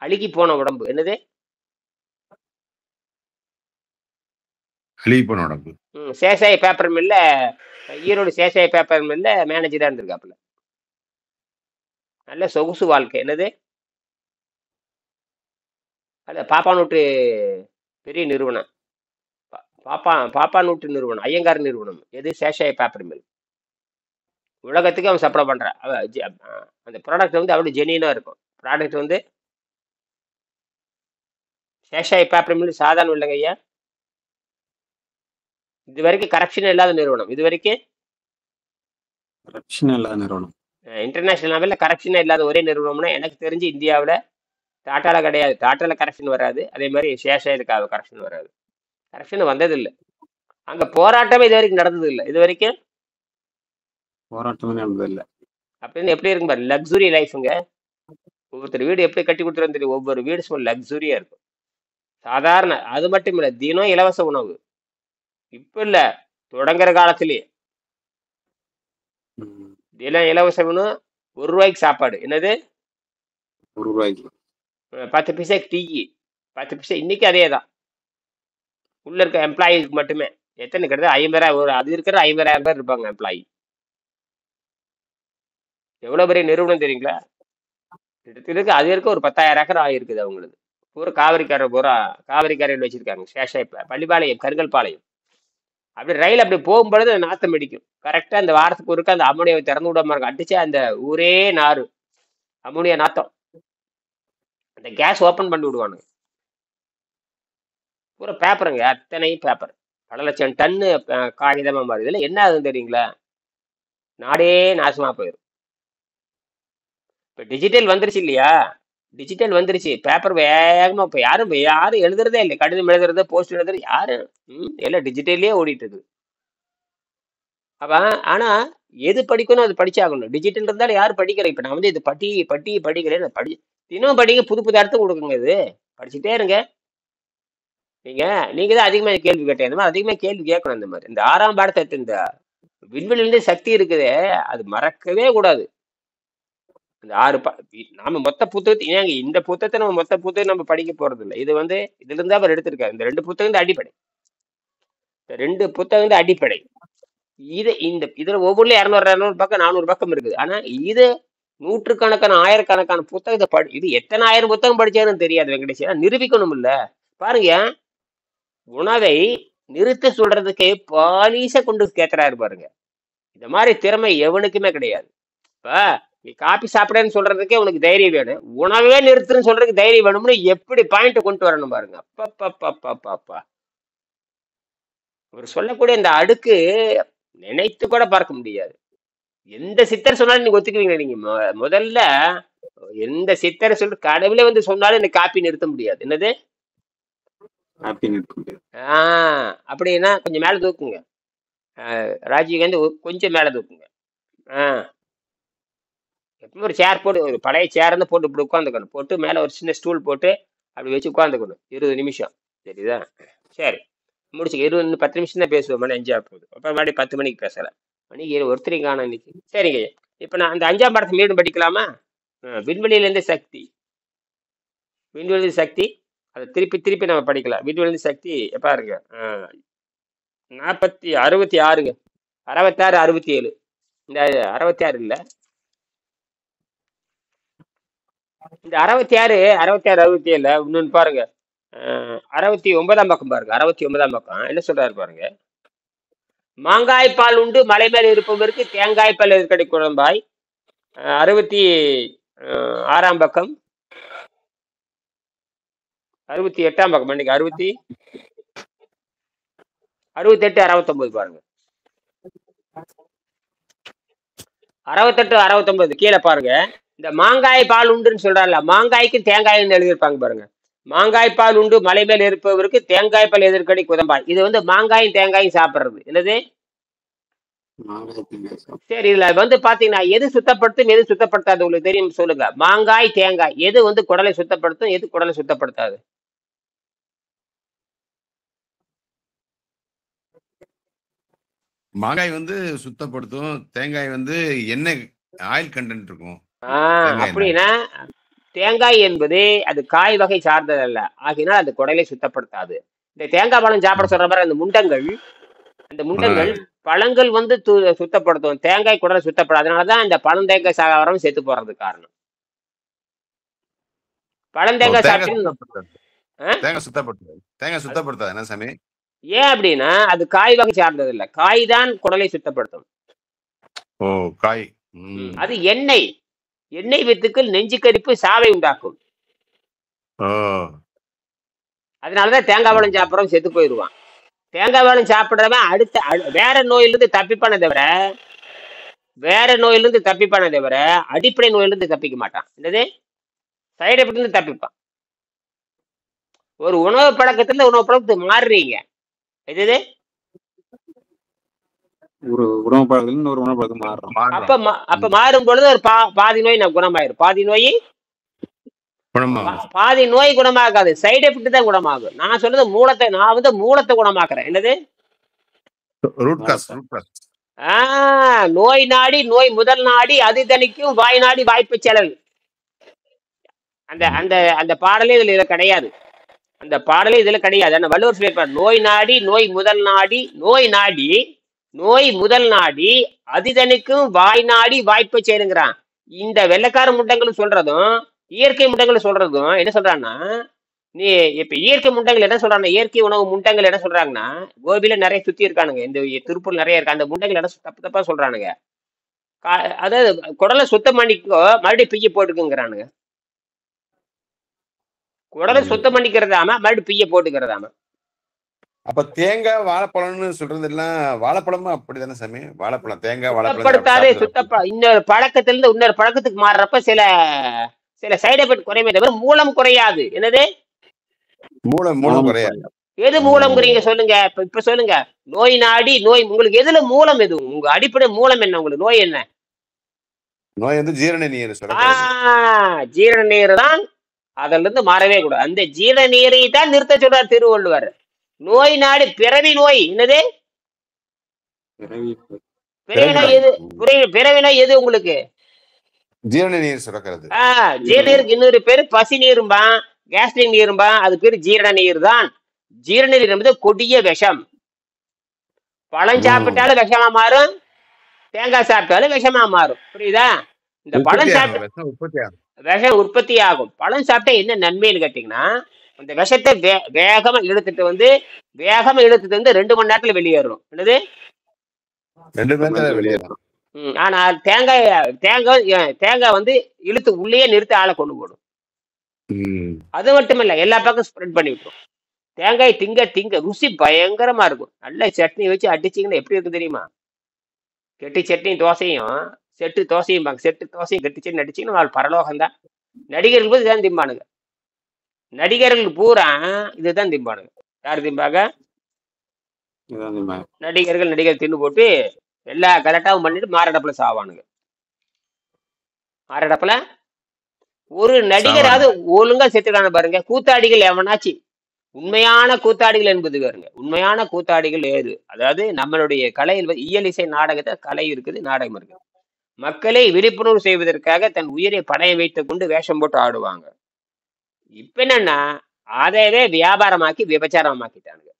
அழுகி போன உடம்பு. என்னது? அழுகி போன உடம்பு. சேஷாய பேப்பர் மில்ல, ஈரோடு சேஷாய பேப்பர் மில்ல மேனேஜரா இருந்திருக்காப்புல. நல்ல சொகுசு வாழ்க்கை. என்னது? அல்ல, பாப்பானூட்டு பெரிய நிறுவனம், பாப்பானூட்டு நிறுவனம், ஐயங்கார் நிறுவனம். எது? சேஷாய பேப்பர் மில். உலகத்துக்கு அவன் சப்ளை பண்றான். அந்த ப்ராடக்ட் வந்து அவ்வளவு ஜெனியூனா இருக்கும். ப்ராடக்ட் வந்து சேஷாய பேப்பர் மில் சாதாரண இல்லைங்க ஐயா. இது வரைக்கும் கரப்ஷன் இல்லாத நிறுவனம். இது வரைக்கும் கரப்ஷன் இல்லாத நிறுவனம். இன்டர்நேஷனல் லெவலில் கரப்ஷனே இல்லாத ஒரே நிறுவனம்னா எனக்கு தெரிஞ்சு இந்தியாவில் டாட்டால கிடையாது. டாட்டால கரப்ஷன் வராது, அதே மாதிரி சேஷாயிலுக்காக கரப்ஷன் வராது. கரப்ஷன் வந்ததில்லை. அங்க போராட்டமே இது வரைக்கும் நடந்தது இல்லை. இது வரைக்கும் போராட்டமே நடந்ததில்லை. அப்படின்னு எப்படி இருக்கும் பாரு, லக்ஸுரி லைஃபுங்க. ஒவ்வொருத்தர் வீடு எப்படி கட்டி கொடுத்துருன்னு தெரியும். ஒவ்வொரு வீடு சும்மா லக்ஸுரியா இருக்கும். சாதாரண. அது மட்டும் இல்லை, தினம் இலவச உணவு. இப்ப இல்ல, தொடங்குற காலத்திலேயே தினம் இலவச உணவு. ₹1 சாப்பாடு. என்னது? ₹1. 10 பைசாக்கு டீ, 10 பைசா. இன்னைக்கு அதே தான். உள்ள இருக்க எம்ப்ளாயிஸ்க்கு மட்டுமே. எத்தனை கிட்டத்தட்ட 50,000, அது இருக்கிற 50,000 பேர் இருப்பாங்க எம்ப்ளாயி. எவ்வளவு பெரிய நிறுவனம் தெரியுங்களா? இருக்கு. அது இருக்க ஒரு 10,000 ஏக்கர் ஆகிருக்குது அவங்களுக்கு. பூரா காவிரிக்கரையில் வச்சிருக்காங்க. சேஷாய் பள்ளிப்பாளையம், கருங்கல்பாளையம். அப்படி ரயில் அப்படி போகும்பொழுது நாத்தம் அடிக்கும். கரெக்டா அந்த வாரத்துக்கு ஒருக்க அந்த அம்மோனியாவை திறந்து விடாம இருக்கும். அடிச்சு அந்த ஊரே நாறு, அம்மோனியா நாத்தம். அந்த கேஸ் ஓப்பன் பண்ணி விடுவானுங்க. பூரா பேப்பருங்க, அத்தனை பேப்பர். பல லட்சம் டன்னு காகிதமா மாறுது. இதுல என்ன ஆகுதுன்னு தெரியுங்களா? நாடே நாசமா போயிடும். இப்ப டிஜிட்டல் வந்துருச்சு இல்லையா? டிஜிட்டல் வந்துருச்சு. பேப்பர் வேகமா இப்ப யாரும் எழுதுறதே இல்லை. கடிதம் எழுதுறது, போஸ்ட் எழுதுறது யாரு? எல்லாம் டிஜிட்டல்லே ஓடிட்டு இருக்கு. அப்ப ஆனா எது படிக்கணும் அது படிச்சாகணும். டிஜிட்டல் இருந்தாலும் யாரும் படிக்கிற. இப்ப நான் வந்து இது படிக்கிறேன். தினம் படிங்க, புது புது அர்த்தம் கொடுக்குங்க. இது படிச்சுட்டே இருங்க. நீங்க தான் அதிகமா கேள்வி கேட்டேன். இந்த மாதிரி அதிகமா கேள்வி கேட்கணும். இந்த மாதிரி இந்த 6ஆம் பாடத்தை, இந்த விண்வெளியிலிருந்து சக்தி இருக்குது, அது மறக்கவே கூடாது. இந்த 6 நாம மொத்த புத்தகத்தை இந்த புத்தகத்தை நம்ம மொத்த புத்தகம் நம்ம படிக்க போறது இல்லை. இது வந்து இதுல இருந்தா அவர் எடுத்திருக்காரு. இந்த 2 புத்தகம் தான் அடிப்படை. இந்த 2 புத்தகம் தான் அடிப்படை. இதுல ஒவ்வொருலயும் 200 பக்கம் 400 பக்கம் இருக்குது. ஆனா இது நூற்றுக்கணக்கான ஆயிரக்கணக்கான புத்தகத்தை இது எத்தனை ஆயிரம் புத்தகம் படிச்சாருன்னு தெரியாது வெங்கடேஷ். நிரூபிக்கணும் இல்ல. பாருங்க, உணவை நிறுத்த சொல்றதுக்கு பாலிச கொண்டு கேட்கிறாரு பாருங்க. இந்த மாதிரி திறமை எவனுக்குமே கிடையாது. இப்ப நீ காப்பி சாப்பிடன்னு சொல்றதுக்கே உனக்கு தைரியம் வேணும். உணவே நிறுத்துன்னு சொல்றதுக்கு தைரியம் வேணும்னு எப்படி பாயிண்ட் கொண்டு வரணும் பாருங்க. அப்பா அவர் சொல்லக்கூடிய இந்த அடுக்கு நினைத்து கூட பார்க்க முடியாது. எந்த சித்தர் சொன்னாலும் நீங்க ஒத்துக்குவீங்க. நீங்க முதல்ல எந்த சித்தரை சொல்ற கடவுளே வந்து சொன்னாலும் இந்த காப்பி நிறுத்த முடியாது. என்னது? அப்படின்னா கொஞ்சம் மேல தூக்குங்க. ராஜீவ்காந்தி கொஞ்சம் மேல தூக்குங்க. எப்பவுமே ஒரு சேர் போட்டு, ஒரு பழைய சேர்ந்து போட்டு இப்படி உட்காந்துக்கணும். போட்டு மேல ஒரு சின்ன ஸ்டூல் போட்டு அப்படி வச்சு உட்காந்துக்கணும். 20 நிமிஷம். சரிதா? சரி, முடிச்சுக்க. 10 நிமிஷம் தான் பேசுவோம். மணி 5 போகுது. அப்புறம் மறுபடியும் 10 மணிக்கு பேசலாம். மணிக்கு ஒருத்தரையும் காணும் இன்னைக்கு. சரிங்க, இப்ப நான் அந்த 5ஆம் பாடத்தை மீண்டும் படிக்கலாமா? விண்வெளியிலிருந்து சக்தி. விண்வெளி சக்தி, அதை திருப்பி நம்ம படிக்கலாம். விண்வெளி சக்தி பாருங்க. 66ங்க, 66, 67. இந்த 66 இல்ல, இந்த 66, 67 இன்னொன்னு பாருங்க. 69ஆம் பக்கம் பாருங்க. 69ஆம் பக்கம் என்ன சொல்றாரு பாருங்க. மாங்காய் பால் உண்டு மலை மேல் இருப்பவருக்கு தேங்காய் பால் எதிர்கடை குழம்பாய். 66ஆம் பக்கம் 68ஆம் பக்கம் இன்னைக்கு 68 69 பாருங்க. 68 69 கீழே பாருங்க. இந்த மாங்காய் பால் உண்டுன்னு சொல்றாருல, மாங்காய்க்கு தேங்காய்ன்னு எழுதியிருப்பாங்க பாருங்க. மாங்காய் பால் உண்டு மலை மேல் இருப்பவருக்கு தேங்காய் பால் எதிர்கடி குதம்பாய். இது வந்து மாங்காயும் தேங்காயும் சாப்பிடுறது என்னது. சரி, இதுல வந்து பாத்தீங்கன்னா எது சுத்தப்படுத்தும் எது சுத்தப்படுத்தாது உங்களுக்கு தெரியும் சொல்லுங்க. மாங்காய் தேங்காய் எது வந்து குடலை சுத்தப்படுத்தும் எது குடலை சுத்தப்படுத்தாது? மாங்காய் வந்து சுத்தப்படுத்தும், தேங்காய் வந்து எண்ணெய் ஆயில் கண்டென்ட் இருக்கும். அப்படின்னா தேங்காய் என்பது அது காய் வகை சார்ந்ததல்ல, ஆகினால் அது குடலை சுத்தப்படுத்தாது. இந்த தேங்காய் பழம் சாப்பிட சொல்ற மாதிரி அந்த முண்டங்கள் பழங்கள் வந்து சுத்தப்படுத்தும், தேங்காய் குடலை சுத்தப்படும். அதனாலதான் இந்த பழம் தேங்காய் சாகாரம் செத்து போறது காரணம். பழம் தேங்காய் சாப்பிட்டு தேங்காய் சுத்தப்படுத்தாது என்ன சாமி? ஏன் அப்படின்னா அது காய் வகை சார்ந்தது இல்ல, காய் தான் குடலை சுத்தப்படுத்தும். ஓ காய். அது எண்ணெய் வித்துக்கள் நெஞ்சு கரிப்பு சாவை உண்டாக்கும். அதனாலதான் தேங்காய் பழம் சாப்பிட்றவன் செத்து போயிடுவான். தேங்காய் பழம் சாப்பிடுறவன் அடுத்த வேற நோயிலிருந்து தப்பிப்பானே தவிர அடிப்படை நோயிலிருந்து தப்பிக்க மாட்டான். என்னது சைடு எஃபெக்ட்ல இருந்து தப்பிப்பான். ஒரு உணவு பழக்கத்துக்கு மாறுறீங்க. எது ஒரு உணவு பழக்கத்துல ஒரு உணவு பழக்கம் மாறுறோம். அப்ப மாறும் பொழுது ஒரு பாதி நோய் குணமாயிரும். பாதி நோய் குணமாகாது, சைடு எஃபெக்ட் தான் குணமாகும். நான் சொல்றது மூலத்தை குணமாக்குறேன். என்னது நோய் நாடி நோய் முதல் நாடி அது தணிக்கும் வாய் நாடி வாய்ப்பு செலல். அந்த அந்த அந்த பாடலே இதுல கிடையாது. வள்ளுவர் சொல்லியிருப்பார், நோய் நாடி நோய் முதல் நாடி அதிதனுக்கும் வாய் நாடி வாய்ப்பை சேருங்கிறான். இந்த வெள்ளைக்கார முண்டங்களும் சொல்றதும் இயற்கை முண்டங்களும் சொல்றதும் என்ன சொல்றான்னா, நீ இப்ப இயற்கை முண்டங்கள் என்ன சொல்றாங்க, இயற்கை உணவு முண்டங்கள் என்ன சொல்றாங்கன்னா, கோபியில நிறைய சுத்தி இருக்கானுங்க, இந்த திருப்பூர் நிறைய இருக்கு. அந்த முண்டங்கள் என்ன தப்பா சொல்றானுங்க, அதாவது குடலை சுத்தம் பண்ணிக்கோ மறுபடியும் பிய்ய போட்டுக்குங்கிறானுங்க. குடலை சுத்தம் பண்ணிக்கிறதாம மறுபடியும் பிய்ய போட்டுக்கிறதாம. அப்ப தேங்காய் வாழைப்பழம்னு சொல்றது எல்லாம் வாழைப்பழமும் அப்படிதானே சாமி? வாழைப்பழம் தேங்காய் சுத்தப்படுத்தாதே இன்னொரு பழக்கத்துல இருந்து இன்னொரு பழக்கத்துக்கு மாறுறப்ப சில சைடு எஃபெக்ட் குறையுமே தவிர மூலம் குறையாது. என்னது மூலம் குறையாது? எது மூலம் குறையுங்க சொல்லுங்க. இப்ப சொல்லுங்க, நோய் நாடி நோய் உங்களுக்கு எதுல மூலம், எது உங்க அடிப்படை மூலம் என்ன? உங்களுக்கு நோய் என்ன? நோய் வந்து ஜீரண நீர். ஜீரண நீர் தான், அதுல இருந்து மாறவே கூடாது. அந்த ஜீரண நீரை தான் நிறுத்த சொல்றார் திருவள்ளுவர். நோய் நாடு பிறவி நோய். என்னது பிறவி நோய் எது உங்களுக்கு? ஜீரண நீர் சுரக்கிறது. ஜீரண நீருக்கு இன்னொரு பேரு பசி நீரும்பான், கேஸ்ட்ரிக் நீரும்பான். அது பேரு ஜீரண நீர் தான். ஜீரண நீர் என்பது கொடிய விஷம். பழம் சாப்பிட்டாலும் விஷமா மாறும், தேங்காய் சாப்பிட்டாலும் விஷமா மாறும். புரியுதா? இந்த பழம் சாப்பிட்ட விஷம் உற்பத்தி ஆகும். பழம் சாப்பிட்டா என்ன நன்மைன்னு கேட்டீங்கன்னா, அந்த விஷத்தை வேகமா இழுத்துட்டு வந்து 2 மணி நேரத்துல வெளியேறும். என்னது 2 மணி நேரத்துல வெளியேறும். ஆனா தேங்காய் வந்து இழுத்து உள்ளே நிறுத்தி ஆளை கொண்டு போடும். அது மட்டும் இல்ல, எல்லா பக்கம் ஸ்ப்ரெட் பண்ணி விட்டுரும். தேங்காய் திங்க ருசி பயங்கரமா இருக்கும். நல்ல சட்னி வச்சு அடிச்சிங்கன்னா எப்படி இருக்கும் தெரியுமா? கெட்டி சட்னி தோசையும் செட்டு தோசையும் கெட்டி சட்னி அடிச்சிங்கன்னா பரலோகம் தான். நடிகர்கள் இதுதான் திம்பானுங்க. நடிகர்கள் பூரா இதுதான் திம்பானுங்க. யாரு திம்பாங்க? நடிகர்கள் தின்னு போட்டு எல்லா கரெக்டாவும் பண்ணிட்டு மாரடப்புல சாவானுங்க. மாரடப்புல ஒரு நடிகராவது ஒழுங்கா செத்துக்கான பாருங்க. கூத்தாடிகள் எவனாச்சு உண்மையான கூத்தாடிகள் என்பது பாருங்க. உண்மையான கூத்தாடிகள் ஏது? அதாவது நம்மளுடைய கலையில் இயல் இசை நாடகத்தை கலை இருக்குது, நாடகம் இருக்குது. மக்களை விழிப்புணர்வு செய்வதற்காக தன் உயிரை பணைய வைத்துக் கொண்டு வேஷம் போட்டு ஆடுவாங்க. இப்ப என்னன்னா அதையவே வியாபாரமாக்கி விபச்சாரமாக்கிட்டானுங்க.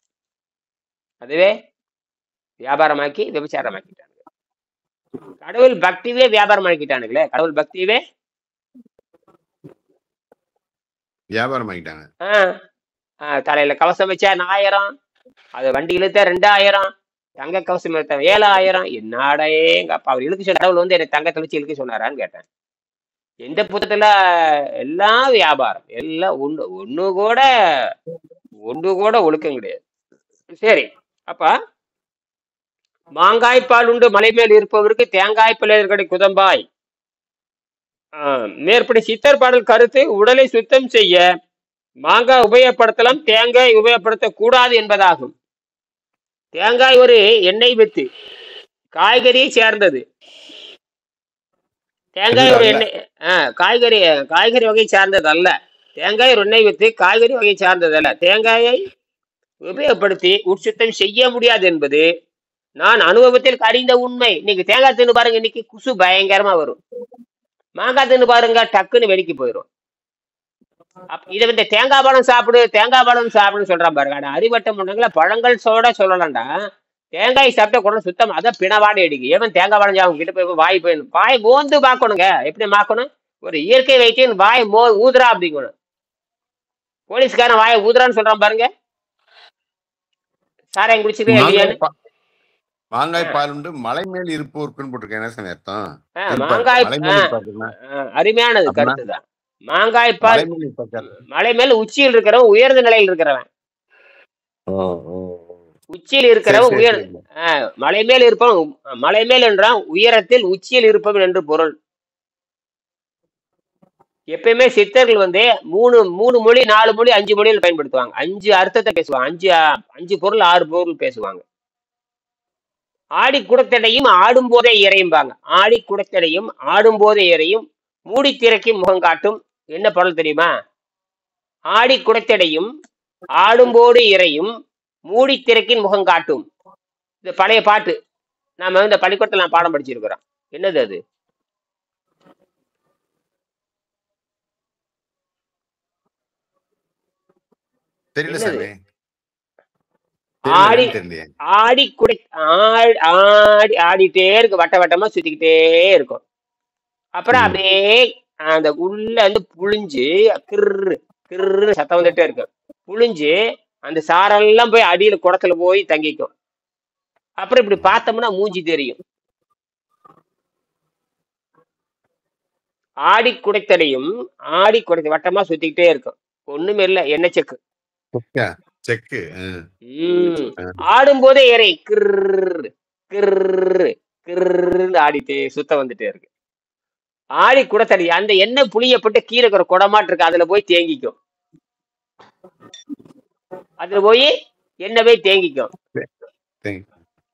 கடவுள் பக்தியே வியாபாரம் ஆக்கிட்டானுங்களே. கடவுள் பக்தியவே வியாபாரம் ஆக்கிட்டாங்க. தலையில கவசம் வச்சா 1000, அது வண்டி இழுத்தா 2000, தங்க கவசம் இழுத்தா 7000. என்னடா எங்க அப்பா அவர் இழுக்க சொன்ன கடவுள் வந்து என்னை தங்கத்தை வச்சு இழுக்க சொன்னாரான்னு கேட்டேன். எந்த புத்தகத்துல எல்லாம் வியாபாரம், எல்லாம் ஒண்ணு கூட ஒழுக்கம் கிடையாது. சரி, அப்ப மாங்காய்ப்பால் உண்டு மலை மேல் இருப்பவருக்கு தேங்காய் பிள்ளையர்களை குதம்பாய். மேற்படி சித்தர் பாடல் கருத்து உடலை சுத்தம் செய்ய மாங்காய் உபயோகப்படுத்தலாம், தேங்காய் உபயோகப்படுத்த கூடாது என்பதாகும். தேங்காய் ஒரு எண்ணெய் வித்து, காய்கறியை சேர்ந்தது. தேங்காய் இல்ல ஒரு அல்ல எண்ணெய் காய்கறி வகை சார்ந்தது அல்ல. தேங்காய் ஒரு எண்ணெய் வித்து, காய்கறி வகை சார்ந்தது அல்ல. தேங்காயை உபயோகப்படுத்தி உட்சுத்தம் செய்ய முடியாது என்பது நான் அனுபவத்தில் அறிந்த உண்மை. இன்னைக்கு தேங்காய் தின்னு பாருங்க, இன்னைக்கு குசு பயங்கரமா வரும். மாங்காய் தின்னு பாருங்க, டக்குன்னு வெடிக்கு போயிடும். இதை வந்து தேங்காய் பழம் சாப்பிடுன்னு சொல்றான் பாருங்க. ஆனா அறிவட்டம் பண்ணாங்களா, பழங்கள் சொல்லலாம்டா. தேங்காய் சாப்பிட்டா குடல் சுத்தம், அதான் பிணவாடை அடிக்கு. ஏன் தேங்காய் பழம் சாப்பிடும் கிட்ட போய் வாய் மோந்து பார்க்கணுங்க. எப்படி பார்க்கணும்? ஒரு இயற்கை வைத்தியன் வாய் ஊதுரா அப்படிங்கணும். போலீஸ்காரன் வாயை ஊதுறான்னு சொல்றான் பாருங்க. சாராயம் குடிச்சிருக்கேன் இல்லையான்னு. மாங்காய் பால் உண்டு மலை மேல் இருப்போருக்குன்னு போட்டிருக்கேன். என்ன சாமி அர்த்தம்? மாங்காய் அருமையானது கருத்து தான். மாங்காய் பால் மலை மேல் உச்சியில் இருக்கிறவன் உயர்ந்த நிலையில் இருக்கிறவன். உச்சியில் இருக்கிறவன் மலை மேல் இருப்பவன். மலை மேல் என்றான் உயரத்தில் உச்சியில் இருப்பவன் என்று பொருள். எப்பயுமே சித்தர்கள் வந்து 3 மொழி 4 மொழி 5 மொழியில் பயன்படுத்துவாங்க. 5 அர்த்தத்தை பேசுவாங்க. 5 பொருள் 6 பொருள் பேசுவாங்க. ஆடி குடத்தடையும் ஆடும் போதே இறையும்பாங்க. ஆடி குடத்தடையும் ஆடும் போதே இறையும் மூடி திறக்கும் முகம் காட்டும். என்ன பொருள் தெரியுமா? ஆடி குடத்தடையும் ஆடும்போது இறையும் மூடி திறக்கின் முகம் காட்டும். இது பழைய பாட்டு. நாம இந்த பள்ளிக்கூடத்துல நான் பாடம் படிச்சிருக்கிறோம். என்னது அது? ஆடிட்டே இருக்கு, வட்டமா சுத்திக்கிட்டே இருக்கும். அப்புறம் அப்படியே அந்த உள்ள வந்து புழிஞ்சு கிரு சத்தம் வந்துட்டே இருக்கும். புழிஞ்சு அந்த சாரெல்லாம் போய் அடியில குடத்துல போய் தங்கிக்கும். அப்புறம் இப்படி பார்த்தோம்னா மூஞ்சி தெரியும். ஆடி குடைத்தடையும் வட்டமா சுத்திக்கிட்டே இருக்கும். ஒண்ணுமே இல்ல, எண்ணெய் செக்கு. ஆடும்போதே இறை கிரு ஆடிட்டே சுத்த வந்துட்டே இருக்கு. ஆடி குடத்தடி அந்த எண்ணெய் புளியப்பட்டு கீரை குடமாட்டு இருக்கு, அதுல போய் தேங்கிக்கும்.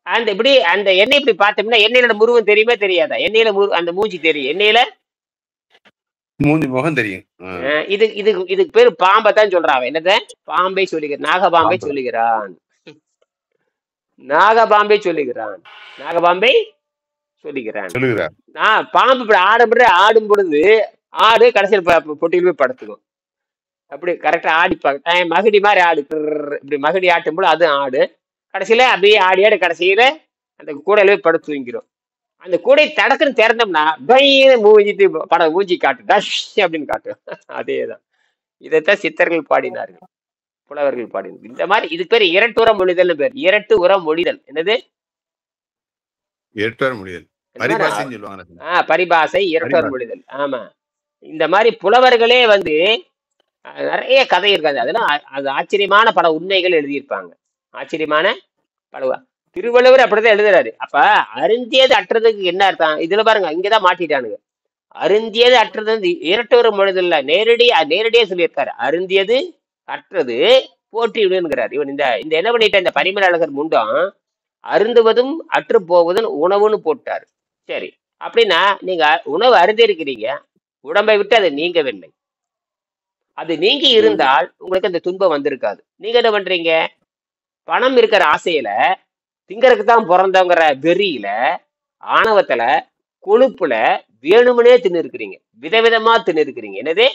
அந்த இப்படி அந்த எண்ணெய் இப்படி பார்த்தோம்னா எண்ணெயில முருவம் தெரியுமே தெரியாதா? எண்ணெயில அந்த மூஞ்சி தெரியும். எண்ணெயில மூஞ்சி முகம் தெரியும். இதுக்கு பேரு பாம்பை தான் சொல்றான். என்னத பாம்பை சொல்லுகிறான், நாகபாம்பை சொல்லுகிறான். பாம்பு இப்படி ஆடும் பொழுது ஆடு கடைசியில் பொட்டியில் போய் படுத்துக்கும். அப்படி கரெக்டா ஆடிப்பாங்க. மகடி மாதிரி ஆடு இப்படி மகடி ஆட்டும் போது அது ஆடு கடைசியில அப்படியே ஆடு கடைசியில அந்த கூடையில போய் படுத்து தூங்கிடும். அந்த கூடை தடக்குன்னு திறந்தோம்னா மூஞ்சிட்டு படம் மூஞ்சி காட்டு டஷ் அப்படின்னு காட்டும். அதேதான். இதைத்தான் சித்தர்கள் பாடினார்கள், புலவர்கள் பாடினார்கள். இந்த மாதிரி இதுக்கு பேர் இரட்டுற மொழிதல் பேர். இரட்டு உர மொழிதல். என்னது? பரிபாசை, இரட்டுற மொழிதல். ஆமா, இந்த மாதிரி புலவர்களே வந்து நிறைய கதை இருக்காது. அதெல்லாம் அது ஆச்சரியமான பல உண்மைகள் எழுதியிருப்பாங்க. ஆச்சரியமான பல திருவள்ளுவர் அப்படிதான் எழுதுறாரு. அப்ப அருந்தியது அற்றதுக்கு என்ன அர்த்தம்? இதுல பாருங்க, இங்கதான் மாட்டிட்டானுங்க. அருந்தியது அற்றது வந்து இரட்டொரு மொழிதல்ல நேரடியா சொல்லியிருக்காரு. அருந்தியது அற்றது போற்றி விடுங்கிறார். இவன் இந்த என்ன பண்ணிட்ட, இந்த பரிமளகர் முண்டம் அருந்துவதும் அற்று போவதும் உணவுன்னு போட்டாரு. சரி, அப்படின்னா நீங்க உணவு அருந்தி இருக்கிறீங்க, உடம்பை விட்டு அது நீங்கவில்லை. அது நீங்கி இருந்தால் உங்களுக்கு அந்த துன்பம் வந்திருக்காது. நீங்க என்ன பண்றீங்க? பணம் இருக்கிற ஆசையில, திங்கறதுக்கு தான் பிறந்தவங்கிற வெறியில, ஆணவத்துல, கொழுப்புல வேணுமனே தின்னு இருக்கிறீங்க. விதவிதமா தின்னு இருக்கிறீங்க. என்னது?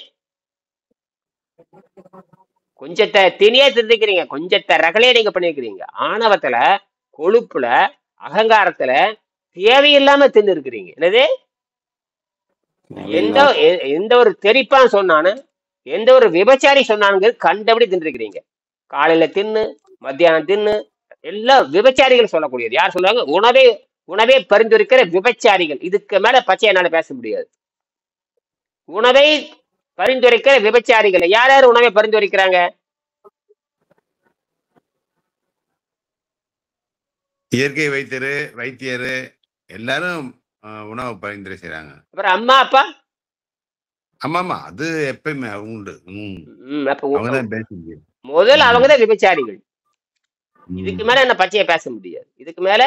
கொஞ்சத்தை தினியே தின்னுக்கிறீங்க, கொஞ்சத்தை ரகலையே நீங்க பண்ணிருக்கிறீங்க. ஆணவத்துல, கொழுப்புல, அகங்காரத்துல தேவையில்லாம தின்னு இருக்கிறீங்க. என்னது? எந்த ஒரு தெரிப்பான் சொன்னானு, எந்த ஒரு விபச்சாரி சொன்னானுங்க கண்டபடி தின்றுக்கிறீங்க. காலையில தின்னு, மத்தியானம் தின்னு, எல்லாம் விபச்சாரிகள் சொல்லக்கூடியது. யார் சொல்றாங்க? உணவே உணவே பரிந்துரைக்கிற விபச்சாரிகள். இதுக்கு மேல பச்சை என்னால பேச முடியாது. உணவை பரிந்துரைக்கிற விபச்சாரிகள். யார் யார் உணவை பரிந்துரைக்கிறாங்க? இயற்கை வைத்தியர் எல்லாரும் உணவு பரிந்துரை செய்யறாங்க. அப்புறம் அம்மா அப்பா, ஆமாமா, அது எப்பயுமே உண்டு. அப்ப அவங்கதான் பேசிங்க. முதல்ல அவங்கதான் விபச்சாரிகள். இதுக்கு மேல என்ன பச்சையை பேச முடியாது. இதுக்கு மேல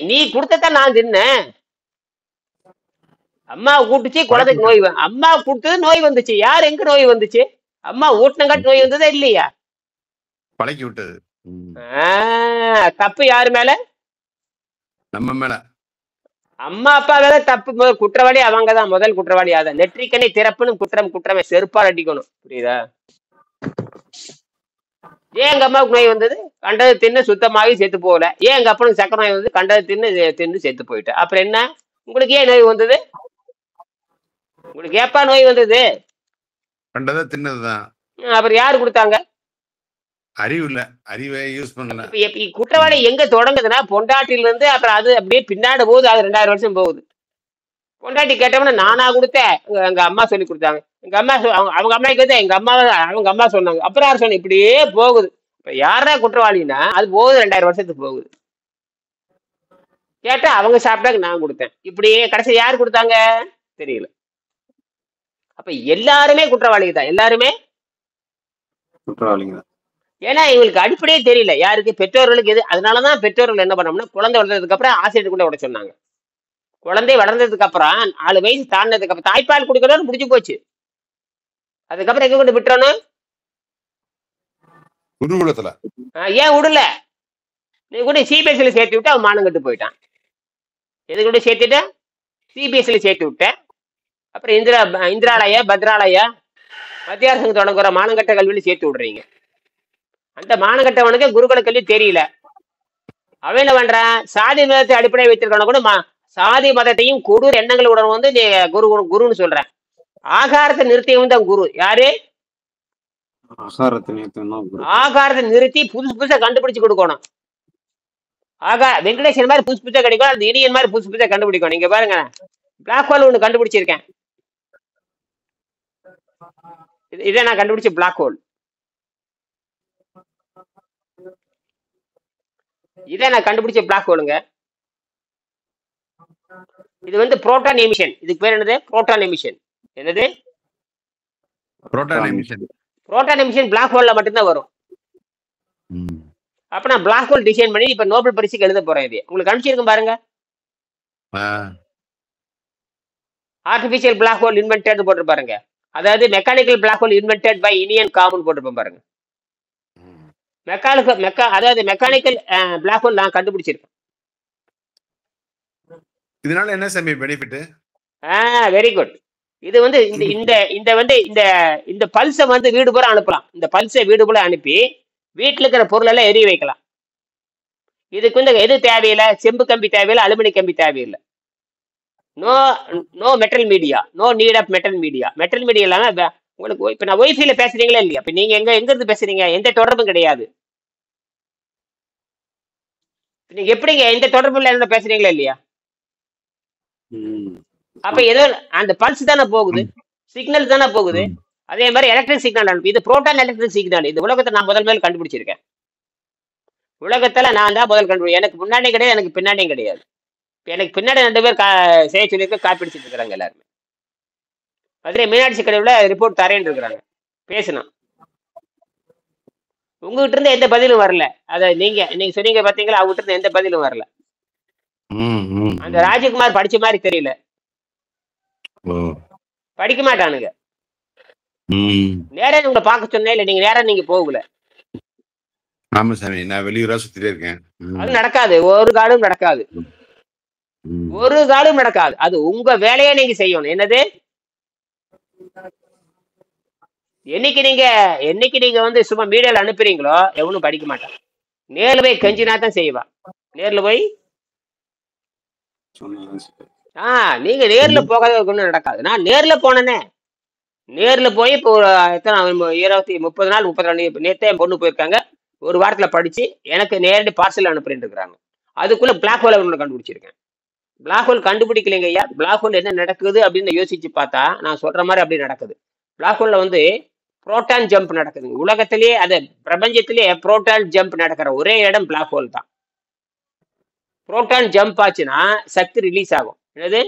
நீ கொடுத்ததான் நான் தின்னேன். அம்மா கூட்டுச்சு, குழந்தைக்கு நோய் அம்மா கொடுத்தது நோய் வந்துச்சு. யார் எங்க நோய் வந்துச்சு? அம்மா ஊட்டினங்காட்டு நோய் வந்ததா இல்லையா? பழக்கி விட்டது. தப்பு யாரு மேல? நம்ம மேல. அம்மா அப்பா மேல தப்பு. குற்றவாளி அவங்கதான், முதல் குற்றவாளி. அதான் நெற்றிக்கனை திறப்புன்னு குற்றமே செருப்பால் அடிக்கணும். புரியுதா? ஏன் எங்க அம்மாவுக்கு நோய் வந்தது? கண்டது தின்னு சுத்தமாகி செத்து போகல. ஏன் எங்க அப்பனுக்கு சக்கரை நோய் வந்து கண்டது தின்னு செத்து போயிட்டேன். அப்புறம் என்ன? உங்களுக்கு ஏன் நோய் வந்தது? உங்களுக்கு ஏப்பா நோய் வந்தது? கண்டதை தின்னதுதான். அப்புறம் யாரு கொடுத்தாங்க? அறிவு இல்ல, அறிவை யூஸ் பண்ணல. குற்றவாளி எங்க தொடங்குதுன்னா பொண்டாட்டில இருந்து, அப்புறம் அது அப்படியே பின்னாடி போகுது. அது 2000 வருஷம் போகுது. பொண்டாட்டி கேட்டவன நானா கொடுத்தேன், எங்க அம்மா சொல்லி கொடுத்தாங்க. எங்க அம்மா அவங்க அம்மாக்கு வந்து அவங்க அம்மா சொன்னாங்க. அப்புறம் யார் சொன்ன? இப்படியே போகுது. இப்ப யாரா குற்றவாளின்னா அது போகுது 2000 வருஷத்துக்கு போகுது. கேட்டா அவங்க சாப்பிட்டாங்க, நான் கொடுத்தேன். இப்படியே கடைசி யாரு கொடுத்தாங்க தெரியல. அப்ப எல்லாருமே குற்றவாளிங்க தான். எல்லாருமே குற்றவாளிங்க. ஏன்னா இவங்களுக்கு அடிப்படையே தெரியல. யாருக்கு? பெற்றோர்களுக்கு. எது? அதனாலதான் பெற்றோர்கள் என்ன பண்ணோம்னா, குழந்தை வளர்ந்ததுக்கு அப்புறம் ஆசிரியர் கூட விட சொன்னாங்க. குழந்தை வளர்ந்ததுக்கு அப்புறம் 4 வயசு தாண்டினதுக்கு அப்புறம் தாய்ப்பால் கொடுக்கணும்னு முடிஞ்சு போச்சு. அதுக்கப்புறம் எங்க கொண்டு விட்டுறணும்? குருகுலத்துல. ஏன் விடல? நீ கூட சிபிஎஸ்சில சேர்த்து விட்டு அவன் மானம் கட்டு போயிட்டான். எது கூட சேர்த்துட்ட? சிபிஎஸ்சில சேர்த்து விட்டேன். அப்புறம் இந்திராலயா பத்ராலயா மத்திய அரசு தொடங்குற மானங்கட்ட கல்வியில சேர்த்து விடுறீங்க. அந்த மானங்கட்டவனுக்கு குருகுல கல்வி தெரியல. அவன் என்ன பண்றான்? சாதி மதத்தை அடிப்படையை வைத்திருக்கான கூட சாதி மதத்தையும் கொடூர எண்ணங்களுடன் வந்து நீ குருன்னு சொல்ற. ஆகாரத்தை நிறுத்தியவன் தான் குரு. யாரு? ஆகாரத்தை நிறுத்தி புதுசா கண்டுபிடிச்சு கொடுக்கணும். வெங்கடேசன் மாதிரி புதுசா கிடைக்கும், அந்த இனியன் மாதிரி புதுசா கண்டுபிடிக்கணும். நீங்க பாருங்க, பிளாக் ஹோல் ஒண்ணு கண்டுபிடிச்சிருக்கேன். இதை நான் கண்டுபிடிச்ச பிளாக் ஹோல். இதை நான் கண்டுபிடிச்ச பிளாக் ஹோலுங்க. இது வந்து புரோட்டான் எமிஷன். இதுக்கு பேர் என்னது? Proton emission. என்னது? புரோட்டான் எமிஷன் பிளாக் ஹோல்ல மட்டும்தான் வரும். அப்ப நான் பிளாக் ஹோல் டிசைன் பண்ணி இப்ப நோபல் பரிசுக்கு எழுத போறேன். இது உங்களுக்கு அனுப்பிச்சிருக்கேன் பாருங்க. ஆர்டிபிஷியல் பிளாக் ஹோல் இன்வென்டட் போட்டு பாருங்க. அதாவது mechanical black hole invented by Iniyan காமன் போட்டுருப்பேன் பாருங்க. அதாவது மெக்கானிக்கல் பிளாக் ஹோல் நான் கண்டுபிடிச்சிருக்கேன். இதனால என்ன சாமி பெனிஃபிட்? Very good. இது வந்து இந்த பல்ஸை வந்து வீடு பூரா அனுப்பலாம். இந்த பல்ஸை வீடு பூரா அனுப்பி வீட்டில் இருக்கிற பொருள் எல்லாம் எரிய வைக்கலாம். இதுக்கு வந்து எது தேவையில்லை? செம்பு கம்பி தேவையில்லை, அலுமினி கம்பி தேவையில்லை. No metal media, no need of metal media. Metal media இல்லாம உங்களுக்கு இப்ப நான் ஒய்ஃபைல பேசுறீங்களா இல்லையா? இப்ப நீங்க எங்க இருந்து பேசுறீங்க? எந்த தொடர்பும் கிடையாது. நீங்க எப்படிங்க எந்த தொடர்பு இல்ல பேசுறீங்களா இல்லையா? அப்ப ஏதோ அந்த பல்ஸ் தானே போகுது, சிக்னல் தானே போகுது. அதே மாதிரி எலக்ட்ரிக் சிக்னல் அனுப்பி. இது புரோட்டான் எலக்ட்ரிக் சிக்னல். இந்த உலகத்தை நான் முதல் கண்டுபிடிச்சிருக்கேன். உலகத்துல நான் தான் முதல் கண்டுபிடி. எனக்கு முன்னாடியும் கிடையாது, எனக்கு பின்னாடியும் கிடையாது. எனக்கு பின்னாடி 2 பேர் செய்ய சொல்லியிருக்க, காப்பிடிச்சிட்டு இருக்கிறாங்க எல்லாருமே. மதுரை மீனாட்சி கடையில ரிப்போர்ட் தரேன்னு இருக்கிறாங்க. பேசணும். உங்ககிட்ட இருந்து எந்த பதிலும் வரல. அத நீங்க சொன்னீங்க பாத்தீங்களா, அவங்ககிட்ட இருந்து எந்த பதிலும் வரல. அந்த ராஜகுமார் படிச்ச மாதிரி தெரியல. படிக்க மாட்டானுங்க. நேரா உங்களை பார்க்க சொன்னேன் இல்ல, நீங்க நேரா நீங்க போகல. ஆமா சாமி, நான் வெளியூரா சுத்திட்டே இருக்கேன். அது நடக்காது, ஒரு காலம் நடக்காது, ஒரு காலம் நடக்காது. அது உங்க வேலையை நீங்க செய்யணும். என்னது? என்னைக்கு நீங்க வந்து சும்மா மீடியால அனுப்புறீங்களோ எவனும் படிக்க மாட்டான். நேர்ல போய் கெஞ்சினா தான் செய்வான். நேர்ல போய் நீங்க நேர்ல போகாத ஒண்ணும் நடக்காது. நான் நேர்ல போனேனே, நேர்ல போய் இப்போ ஒரு எத்தனை 30 நாள் 32 நேத்தே என் பொண்ணு போயிருக்காங்க. ஒரு வாரத்துல படிச்சு எனக்கு நேரடி பார்சல் அனுப்புறேன்னு இருக்கிறாங்க. அதுக்குள்ள பிளாக் ஹோல் ஒன்று கண்டுபிடிச்சிருக்கேன். பிளாக் ஹோல் கண்டுபிடிக்கலைங்க ஐயா. பிளாக் ஹோல் என்ன நடக்குது அப்படின்னு யோசிச்சு பார்த்தா நான் சொல்ற மாதிரி அப்படி நடக்குது. பிளாக் ஹோல்ல வந்து புரோட்டான் ஜம்ப் நடக்குது. உலகத்திலேயே அது பிரபஞ்சத்திலேயே புரோட்டான் ஜம்ப் நடக்கிற ஒரே இடம் பிளாக் ஹோல் தான். புரோட்டான் ஜம்ப் ஆச்சுன்னா சக்தி ரிலீஸ் ஆகும். என்னது?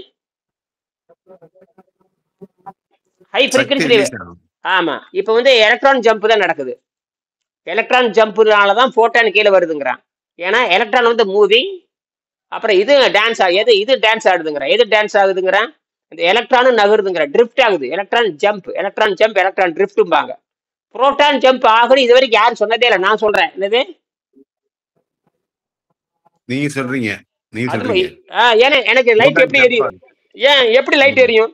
ஹை சக்தி ஃப்ரீக்வன்சி. ரிலீஸ் ஆகும். ஆமா. இப்ப வந்து எலக்ட்ரான் ஜம்ப் தான் நடக்குது. எலக்ட்ரான் ஜம்ப்னால தான் போட்டான் கீழே வருதுங்கிறான். ஏன்னா எலக்ட்ரான் வந்து மூவிங். அப்புறம் இது டான்ஸ் இது டான்ஸ் ஆடுதுங்கிறான். எது டான்ஸ் ஆகுதுங்கிறான்? இந்த எலக்ட்ரானும் நகருதுங்கிற ட்ரிஃப்ட் ஆகுது. எலக்ட்ரான் ஜம்ப் எலக்ட்ரான் ட்ரிஃப்ட்டும்பாங்க. புரோட்டான் ஜம்ப் ஆகுது இது வரைக்கும் யாரும் சொன்னதே இல்லை. நான் சொல்றேன். என்னது? நீங்க சொல்றீங்க அது ஏன்னா எனக்கு லைட் எப்படி எரியும்? ஏன் எப்படி லைட் எரியும்?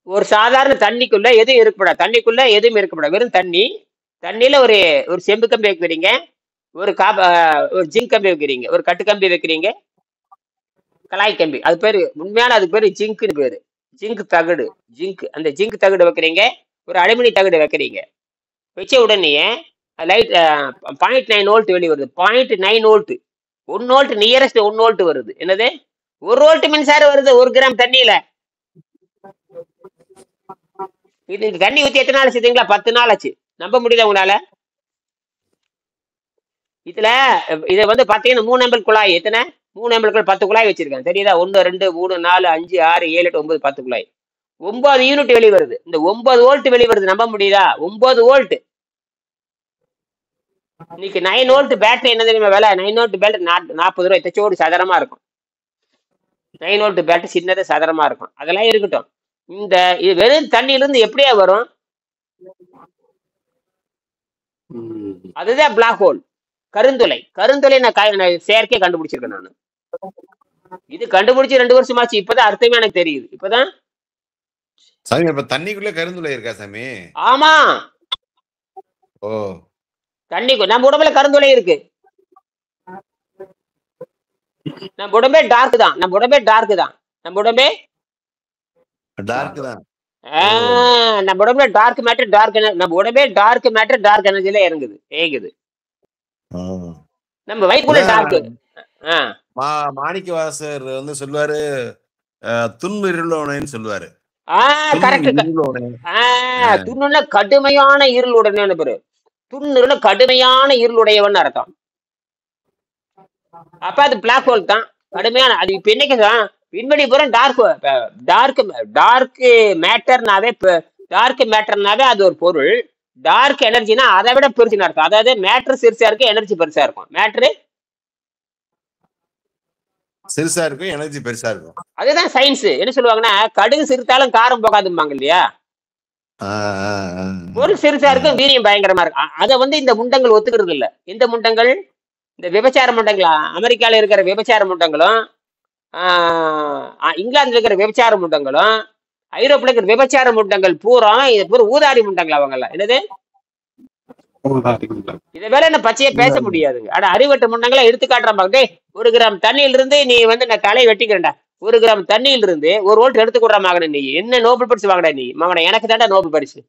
ஒரு சாதாரண தண்ணிக்குள்ள எதுவும் இருக்கப்படாது. தண்ணிக்குள்ள எதுவும் இருக்கப்படாது. வெறும் தண்ணி. தண்ணியில ஒரு ஒரு செம்பு கம்பி வைக்கிறீங்க, ஒரு ஒரு ஜிங்க் கம்பி வைக்கிறீங்க, ஒரு கட்டு கம்பி வைக்கிறீங்க, கலாய் கம்பி. அது பேரு உண்மையான அதுக்கு பேரு ஜிங்க்னு பேரு. ஜிங்க் தகடு. அந்த ஜிங்க் தகடு வைக்கிறீங்க, ஒரு அலுமினி தகடு வைக்கிறீங்க. வச்ச உடனே லைட் 0.9 வோல்ட் வெளியே வருது. 0.9 வோல்ட். 1 வோல்ட் நியரஸ்ட் 1 வோல்ட் வருது. என்னது? 1 வோல்ட் மின்சாரம் வருது 1 கிராம் தண்ணியில. இது தண்ணி ஊத்தி எத்தனை நாள் ஆச்சுங்களா? 10 நாள் ஆச்சு. நம்ப முடியுதா உங்களால? இதுல இதை வந்து பாத்தீங்கன்னா 3 ml குழாய். எத்தனை? 3 ml 10 குழாய் வச்சிருக்கேன். தெரியுதா? 1 2 3 4 5 6 7 8 9 10 குழாய். 9 யூனிட் வெளிவருது. இந்த 9 வோல்ட் வெளிவருது. நம்ப முடியுதா? 9 வோல்ட். இன்னைக்கு 9 வோல்ட் பேட்டரி என்ன தெரியுமா விலை? 9 வோல்ட் பேட்டரி 40 ரூபாய். தச்சோடு சதுரமா இருக்கும். 9 வோல்ட் பேட்டரி சின்னது சதுரமா இருக்கும். அதெல்லாம் இருக்கட்டும். இந்த இது வெறும் தண்ணியிலிருந்து எப்படியா வரும்? அதுதான் பிளாக் ஹோல். கருந்துளை நான் செயற்கை கண்டுபிடிச்சிருக்கேன் நான். இது கண்டுபிடிச்சு 2 வருஷமாச்சு. இப்பதான் அர்த்தமே எனக்கு தெரியுது. இப்பதான் சாமி இப்ப தண்ணிக்குள்ள கருந்துளை இருக்கா சாமி? ஆமா. ஓ, தண்ணிக்கு நம்ம உடம்புல கருந்துளை இருக்கு. நம்ம உடம்பே டார்க் தான். நம்ம உடம்பே டார்க் தான். நம்ம உடம்பே டார்க் தான். நம்ம உடம்புல டார்க் மேட்டர் நம்ம உடம்பே டார்க் மேட்டர் டார்க் எனர்ஜில இறங்குது ஏங்குது. நம்ம வயிற்றுக்குள்ள டார்க். மாணிக்கவாசர் வந்து சொல்லுவாரு துன்பு இருளோனேன்னு சொல்லுவாரு. கரெக்ட். துண்ணுல கடுமையான இருள் உடனே பேரு. துண்ணுல கடுமையான இருளுடையவன் அர்த்தம். அப்ப அது பிளாக் ஹோல் தான். கடுமையான அது இப்ப என்னைக்கு தான் விண்வெளி பூரா டார்க் மேட்டர்னாவே அது ஒரு பொருள். டார்க் எனர்ஜினா அதை விட பெருசுன்னு அர்த்தம். அதாவது மேட்டர் சிறுசா இருக்கு, எனர்ஜி பெருசா இருக்கும். மேட்டரு சிறுசா இருக்கும், எனர்ஜி பெருசா இருக்கும். அதுதான் சயின்ஸ். என்ன சொல்லுவாங்கன்னா கடுகு சிறுத்தாலும் காரம் போகாதும்பாங்க இல்லையா? பொருள் சிறுசா இருக்கும், வீரியம் பயங்கரமா இருக்கும். அதை வந்து இந்த முண்டங்கள் ஒத்துக்கிறது இல்ல. இந்த முண்டங்கள், இந்த விபச்சார முண்டங்களா, அமெரிக்கால இருக்கிற விபச்சார முண்டங்களும், இங்கிலாந்துல இருக்கிற விபச்சார முண்டங்களும், ஐரோப்பில இருக்கிற விபச்சார முண்டங்கள் பூரா இது பூரா ஊதாரி முண்டங்கள். அவங்க எல்லாம் என்னது? இதை வேற என்ன பச்சையா பேச முடியாதுங்க. ஆனா அறிவட்ட முண்டங்களை எடுத்து காட்டுறாங்க. 1 கிராம் தண்ணியில இருந்து நீ வந்து நான் தலையை வெட்டிக்கிறேன்டா. 1 கிராம் தண்ணியில இருந்து 1 வோல்ட் எடுத்து கொடுறா மகன. நீ என்ன நோபல் பரிசு வாங்கடா நீ மகன? எனக்கு தாண்டா நோபல் பரிசு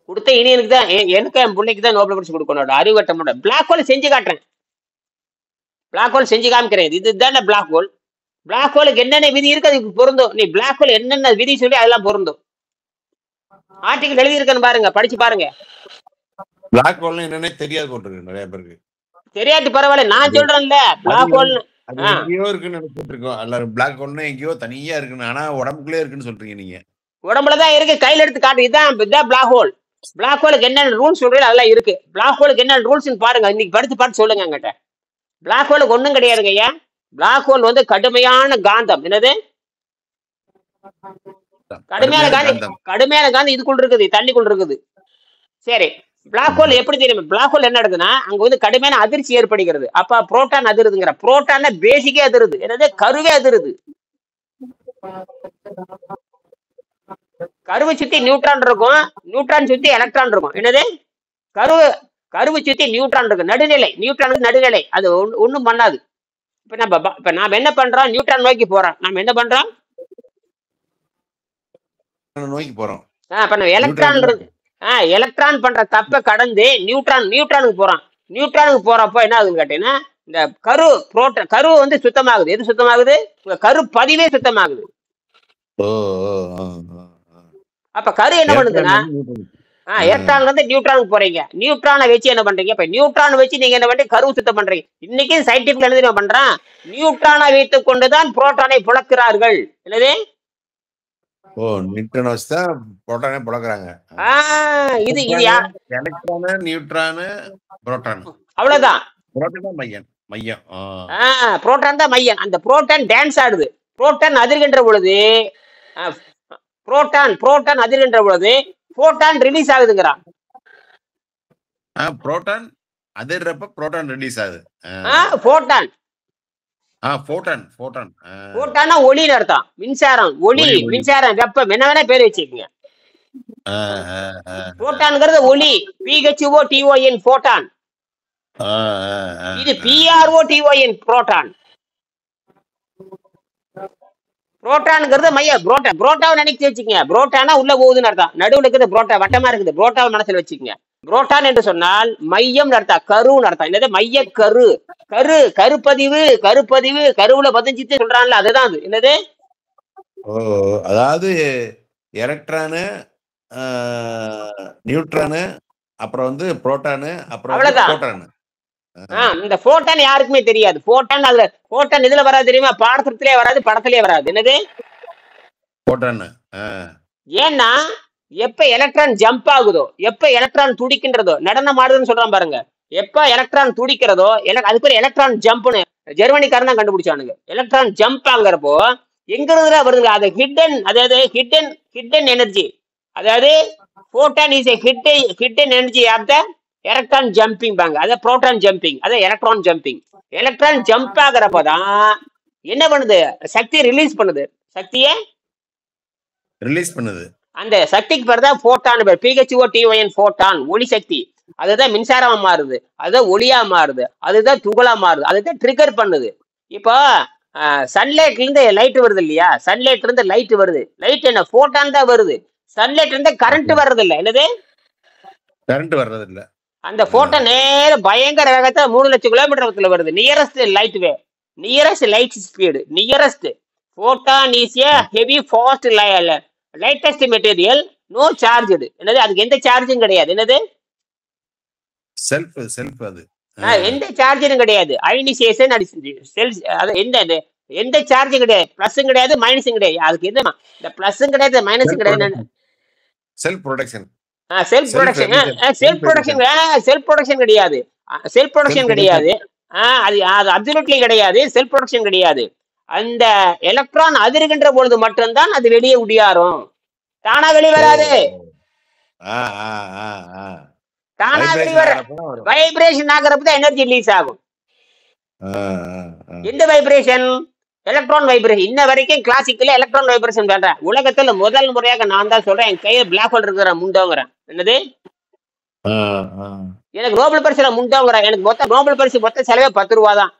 கொடுத்த. இனி எனக்கு தான், எனக்கு என் பிள்ளைக்கு தான் நோபல் பரிசு கொடுக்கணும். அறிவட்ட முண்டம். பிளாக் ஹோல் செஞ்சு காட்டுறேன். பிளாக் ஹோல் செஞ்சு காமிக்கிறேன். இதுதானே பிளாக் ஹோல். பிளாக் ஹோலுக்கு என்னென்ன விதி இருக்கு அதுக்கு பொருந்தும். நீ பிளாக் ஹோல் என்னென்ன விதி சொல்லி அதெல்லாம் பொருந்தும். ஆர்டிகல் எழுதி இருக்கேன்னு பாருங்க, படிச்சு பாருங்க. பிளாக் ஹோல் என்னன்னே தெரியாது போட்டுருக்கு நிறைய பேருக்கு. தெரியாது, பரவாயில்ல. நான் சொல்றேன்ல பிளாக் ஹோல் எங்கேயோ இருக்குன்னு நினைச்சிட்டு இருக்கோம் எல்லாரும். பிளாக் ஹோல்னா எங்கேயோ தனியா இருக்குன்னு, ஆனா உடம்புக்குள்ளே இருக்குன்னு சொல்றீங்க நீங்க. உடம்புலதான் இருக்கு, கையில எடுத்து காட்டு. இதுதான் பிளாக் ஹோல். பிளாக் ஹோலுக்கு என்னென்ன ரூல்ஸ் சொல்றீங்க அதெல்லாம் இருக்கு. பிளாக் ஹோலுக்கு என்னென்ன ரூல்ஸ் பாருங்க. இன்னைக்கு பார்த்து சொல்லுங்க என்கிட்ட. பிளாக் ஹோலுக்கு ஒண்ணும் கிடையாதுங்க ஐயா. பிளாக் ஹோல் வந்து கடுமையான காந்தம். என்னது? கடுமையான காந்தம் இதுக்குள்ள இருக்குது, தண்ணிக்குள்ள இருக்குது. சரி, பிளாக் ஹோல் எப்படி தெரியும்? பிளாக் ஹோல் என்ன நடக்குதுன்னா அங்க வந்து கடுமையான அதிர்ச்சி ஏற்படுகிறது. அப்ப புரோட்டான் அதிருதுங்கிற. புரோட்டான் பேசிக்கே அதிருது. என்னது? கருவே அதிருது. கருவை சுத்தி நியூட்ரான் இருக்கும், நியூட்ரான் சுத்தி எலக்ட்ரான் இருக்கும். என்னது? கருவை சுத்தி நியூட்ரான் இருக்கு. நடுநிலை. நியூட்ரானுக்கு நடுநிலை. அது ஒண்ணும் பண்ணாது. இப்ப நாம என்ன பண்றோம்? நியூட்ரான் நோக்கி போறோம். நாம என்ன பண்றோம்? நோக்கி போறோம். அப்ப நம்ம எலக்ட்ரான் எலக்ட்ரான் பண்ற தப்ப கடந்து நியூட்ரானுக்கு போறான். நியூட்ரானுக்கு போறப்ப என்ன ஆகுதுன்னு கேட்டீங்கன்னா, இந்த கரு வந்து சுத்தமாகுது. எது சுத்தமாகுது? கரு பதிவே சுத்தமாகுது. அப்ப கரு என்ன பண்ணுதுன்னா, எலக்ட்ரான்ல இருந்து நியூட்ரானுக்கு போறீங்க. நியூட்ரானை வச்சு என்ன பண்றீங்க? இப்ப நியூட்ரான் வச்சு நீங்க என்ன பண்றீங்க? கரு சுத்தம் பண்றீங்க. இன்னைக்கு சயின்டிபிக் என்ன பண்றான்? நியூட்ரானை வைத்துக் கொண்டுதான் புரோட்டானை புழக்கிறார்கள். என்னது? நியூட்ரான் வச்சு தான் புரோட்டானே புழக்கிறாங்க. இது எலக்ட்ரான், நியூட்ரான், புரோட்டான், அவ்வளவுதான். புரோட்டான் மையம். புரோட்டான் தான் மையம். அந்த புரோட்டான் டான்ஸ் ஆடுது. புரோட்டான் அதிர்கின்ற பொழுது புரோட்டான் அதிர்கின்ற பொழுது புரோட்டான் ரிலீஸ் ஆகுதுங்கிறான். புரோட்டான் அதிர்றப்ப புரோட்டான் ரிலீஸ் ஆகுது. போட்டான்னா ஒளின்னு அர்த்தம். மின்சாரம், ஒளி, மின்சாரம், வெப்பம், என்ன வேணா பேர் வச்சுக்கோங்க. போட்டான்ங்கிறது ஒளி. PHOTON போட்டான். இது PROTON புரோட்டான். புரோட்டான்ங்கிறது மையம். புரோட்டாவை நினைச்சு வச்சுக்கோங்க. புரோட்டானா உள்ள போகுதுன்னு அர்த்தம். நடுவில் இருக்குது புரோட்டா, வட்டமா இருக்குது. புரோட்டாவை மனசுல வச்சுக்கோங்க. புரோட்டான் என்று சொன்னால் மையம் அர்த்தம், கருன்னு அர்த்தம். என்னது? மைய கரு. கருப்பதிவு கருவுல பதிஞ்சிட்டு சொல்றான்ல, அதுதான் அது. என்னது? அதாவது எலக்ட்ரானு, நியூட்ரானு, அப்புறம் வந்து புரோட்டானு, அப்புறம் புரோட்டான். இந்த போட்டான் யாருக்குமே தெரியாது. போட்டான் அதுல போட்டான் இதுல வராது தெரியுமா? பாடத்திலே வராது, படத்திலே வராது. என்னது? போட்டான். ஏன்னா எப்ப எலக்ட்ரான் ஜம்ப் ஆகுதோ, எப்ப எலக்ட்ரான் துடிக்கின்றதோ, நடனம் ஆடுதுன்னு சொல்றான் பாருங்க. எப்ப எலக்ட்ரான் துடிக்கிறதோ, அதுக்கு பேர் எலக்ட்ரான் ஜம்ப்னு ஜெர்மனிக்காரன் தான் கண்டுபிடிச்சானுங்க. எலக்ட்ரான் ஜம்ப் ஆகுறப்போ எங்க இருந்துதான் வருதுங்க? அது ஹிடன் எனர்ஜி. அதாவது photon is hidden energy of the electron jumping பாங்க. அத புரோட்டான் ஜம்பிங், அத எலக்ட்ரான் ஜம்பிங். எலக்ட்ரான் ஜம்ப் ஆகுறப்பதான் என்ன பண்ணுது? சக்தி ரிலீஸ் பண்ணுது. சக்தியை ரிலீஸ் பண்ணுது. அந்த சக்திக்கு பேர் தான் போட்டான். PHOTON போட்டான், ஒளி சக்தி. அதுதான் மின்சாரமா மாறுது, அதுதான் ஒளியா மாறுது, அதுதான் துகளா மாறுது, அதுதான் ட்ரிகர் பண்ணுது. இப்போ சன்லைட்ல இருந்து லைட் வருது இல்லையா? சன்லைட்ல இருந்து லைட் வருது. லைட் என்ன? போட்டான் தான் வருது. சன்லைட்ல இருந்து கரண்ட் வர்றது இல்ல. என்னது? கரண்ட் வர்றது இல்ல. அந்த போட்டான் நேர பயங்கர வேகத்தை 3 லட்சம் கிலோமீட்டர் வருது. Nearest light way, nearest light speed, nearest. Photon is a heavy fast lightest material, no charged. என்னது? அதுக்கு எந்த சார்ஜும் கிடையாது. என்னது? செல்ஃப் அது எந்த சார்ஜரும் கிடையாது. அயனைசேஷன் எந்த சார்ஜும் கிடையாது. பிளஸும் கிடையாது, மைனஸும் கிடையாது. அதுக்கு எந்த இந்த பிளஸும் கிடையாது, மைனஸும் கிடையாது. செல்ஃப் ப்ரொடக்ஷன் கிடையாது. செல்ஃப் ப்ரொடக்ஷன் கிடையாது. அது அப்சல்யூட்லி கிடையாது. செல்ஃப் ப்ரொடக்ஷன் கிடையாது. அந்த எலக்ட்ரான் அதிர்கின்ற பொழுது மட்டும்தான் அது வெளியே உடியாரும். தானா வெளியே வராது. தானா வெளியே வர வைப்ரேஷன் ஆகிறப்ப எனர்ஜி ரிலீஸ் ஆகும். எந்த வைப்ரேஷன்? Electron vibration. இன்ன வரைக்கும் கிளாசிக்கல எலக்ட்ரான் வைப்ரேஷன் பண்றேன். உலகத்துல முதல் முறையாக நான் தான் சொல்றேன். என் கையில பிளாக் ஹோல் இருக்கிற முண்டோங்கிறேன். என்னது? எனக்கு நோபல் பரிசுல முண்டோங்கிறேன். எனக்கு மொத்தம் நோபல் பரிசு மொத்த செலவே 10 ரூபா தான்.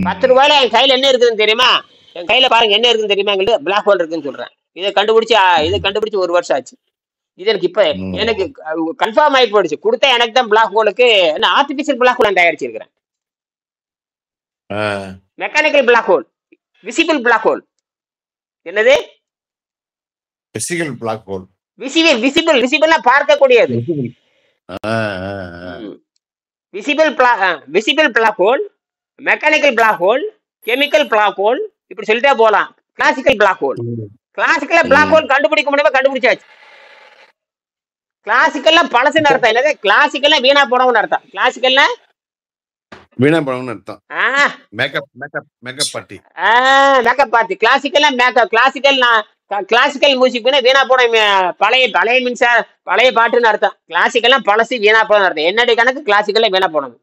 10 ரூபாயில என் கையில என்ன இருக்குதுன்னு தெரியுமா? என் கையில பாருங்க என்ன இருக்குன்னு தெரியுமா? எங்களுக்கு பிளாக் ஹோல் இருக்குன்னு சொல்றேன். இதை கண்டுபிடிச்சு 1 வருஷம் ஆச்சு. இது எனக்கு இப்ப எனக்கு கன்ஃபார்ம் ஆகி போயிடுச்சு. கொடுத்தா எனக்கு தான் பிளாக் ஹோலுக்கு ஆர்டிபிஷியல் பிளாக் ஹோல் தயாரிச்சிருக்கிறேன். Mechanical black hole, visible black hole. என்னது? Physical black hole. விசிபிள்னா பார்க்கக்கூடியது. Visible black hole, mechanical black hole, chemical black hole, இப்படி சொல்லிட்டே போலாம். Classical black hole. கிளாசிக்கல்ல பிளாக் ஹோல் கண்டுபிடிக்க முடியுமா? கண்டுபிடிச்சாச்சு. கிளாசிக்கல்ல பழசுன்னு அர்த்தம். இல்ல கிளாசிக்கல்ல வீணா போனவன்னு அர்த்தம். கிளாசிக்கல்ல வீணா போனவன்னு அர்த்தம். Makeup party. கிளாசிக்கல்ல மேக்கப். கிளாசிக்கல் மியூசிக் வீணா போன பழைய மின்சார பழைய பாட்டுன்னு அர்த்தம். கிளாசிக்கல்லாம் பழசு வீணா போன அர்த்தம். என்னடி கணக்கு கிளாசிக்கல்ல வீணா போனது.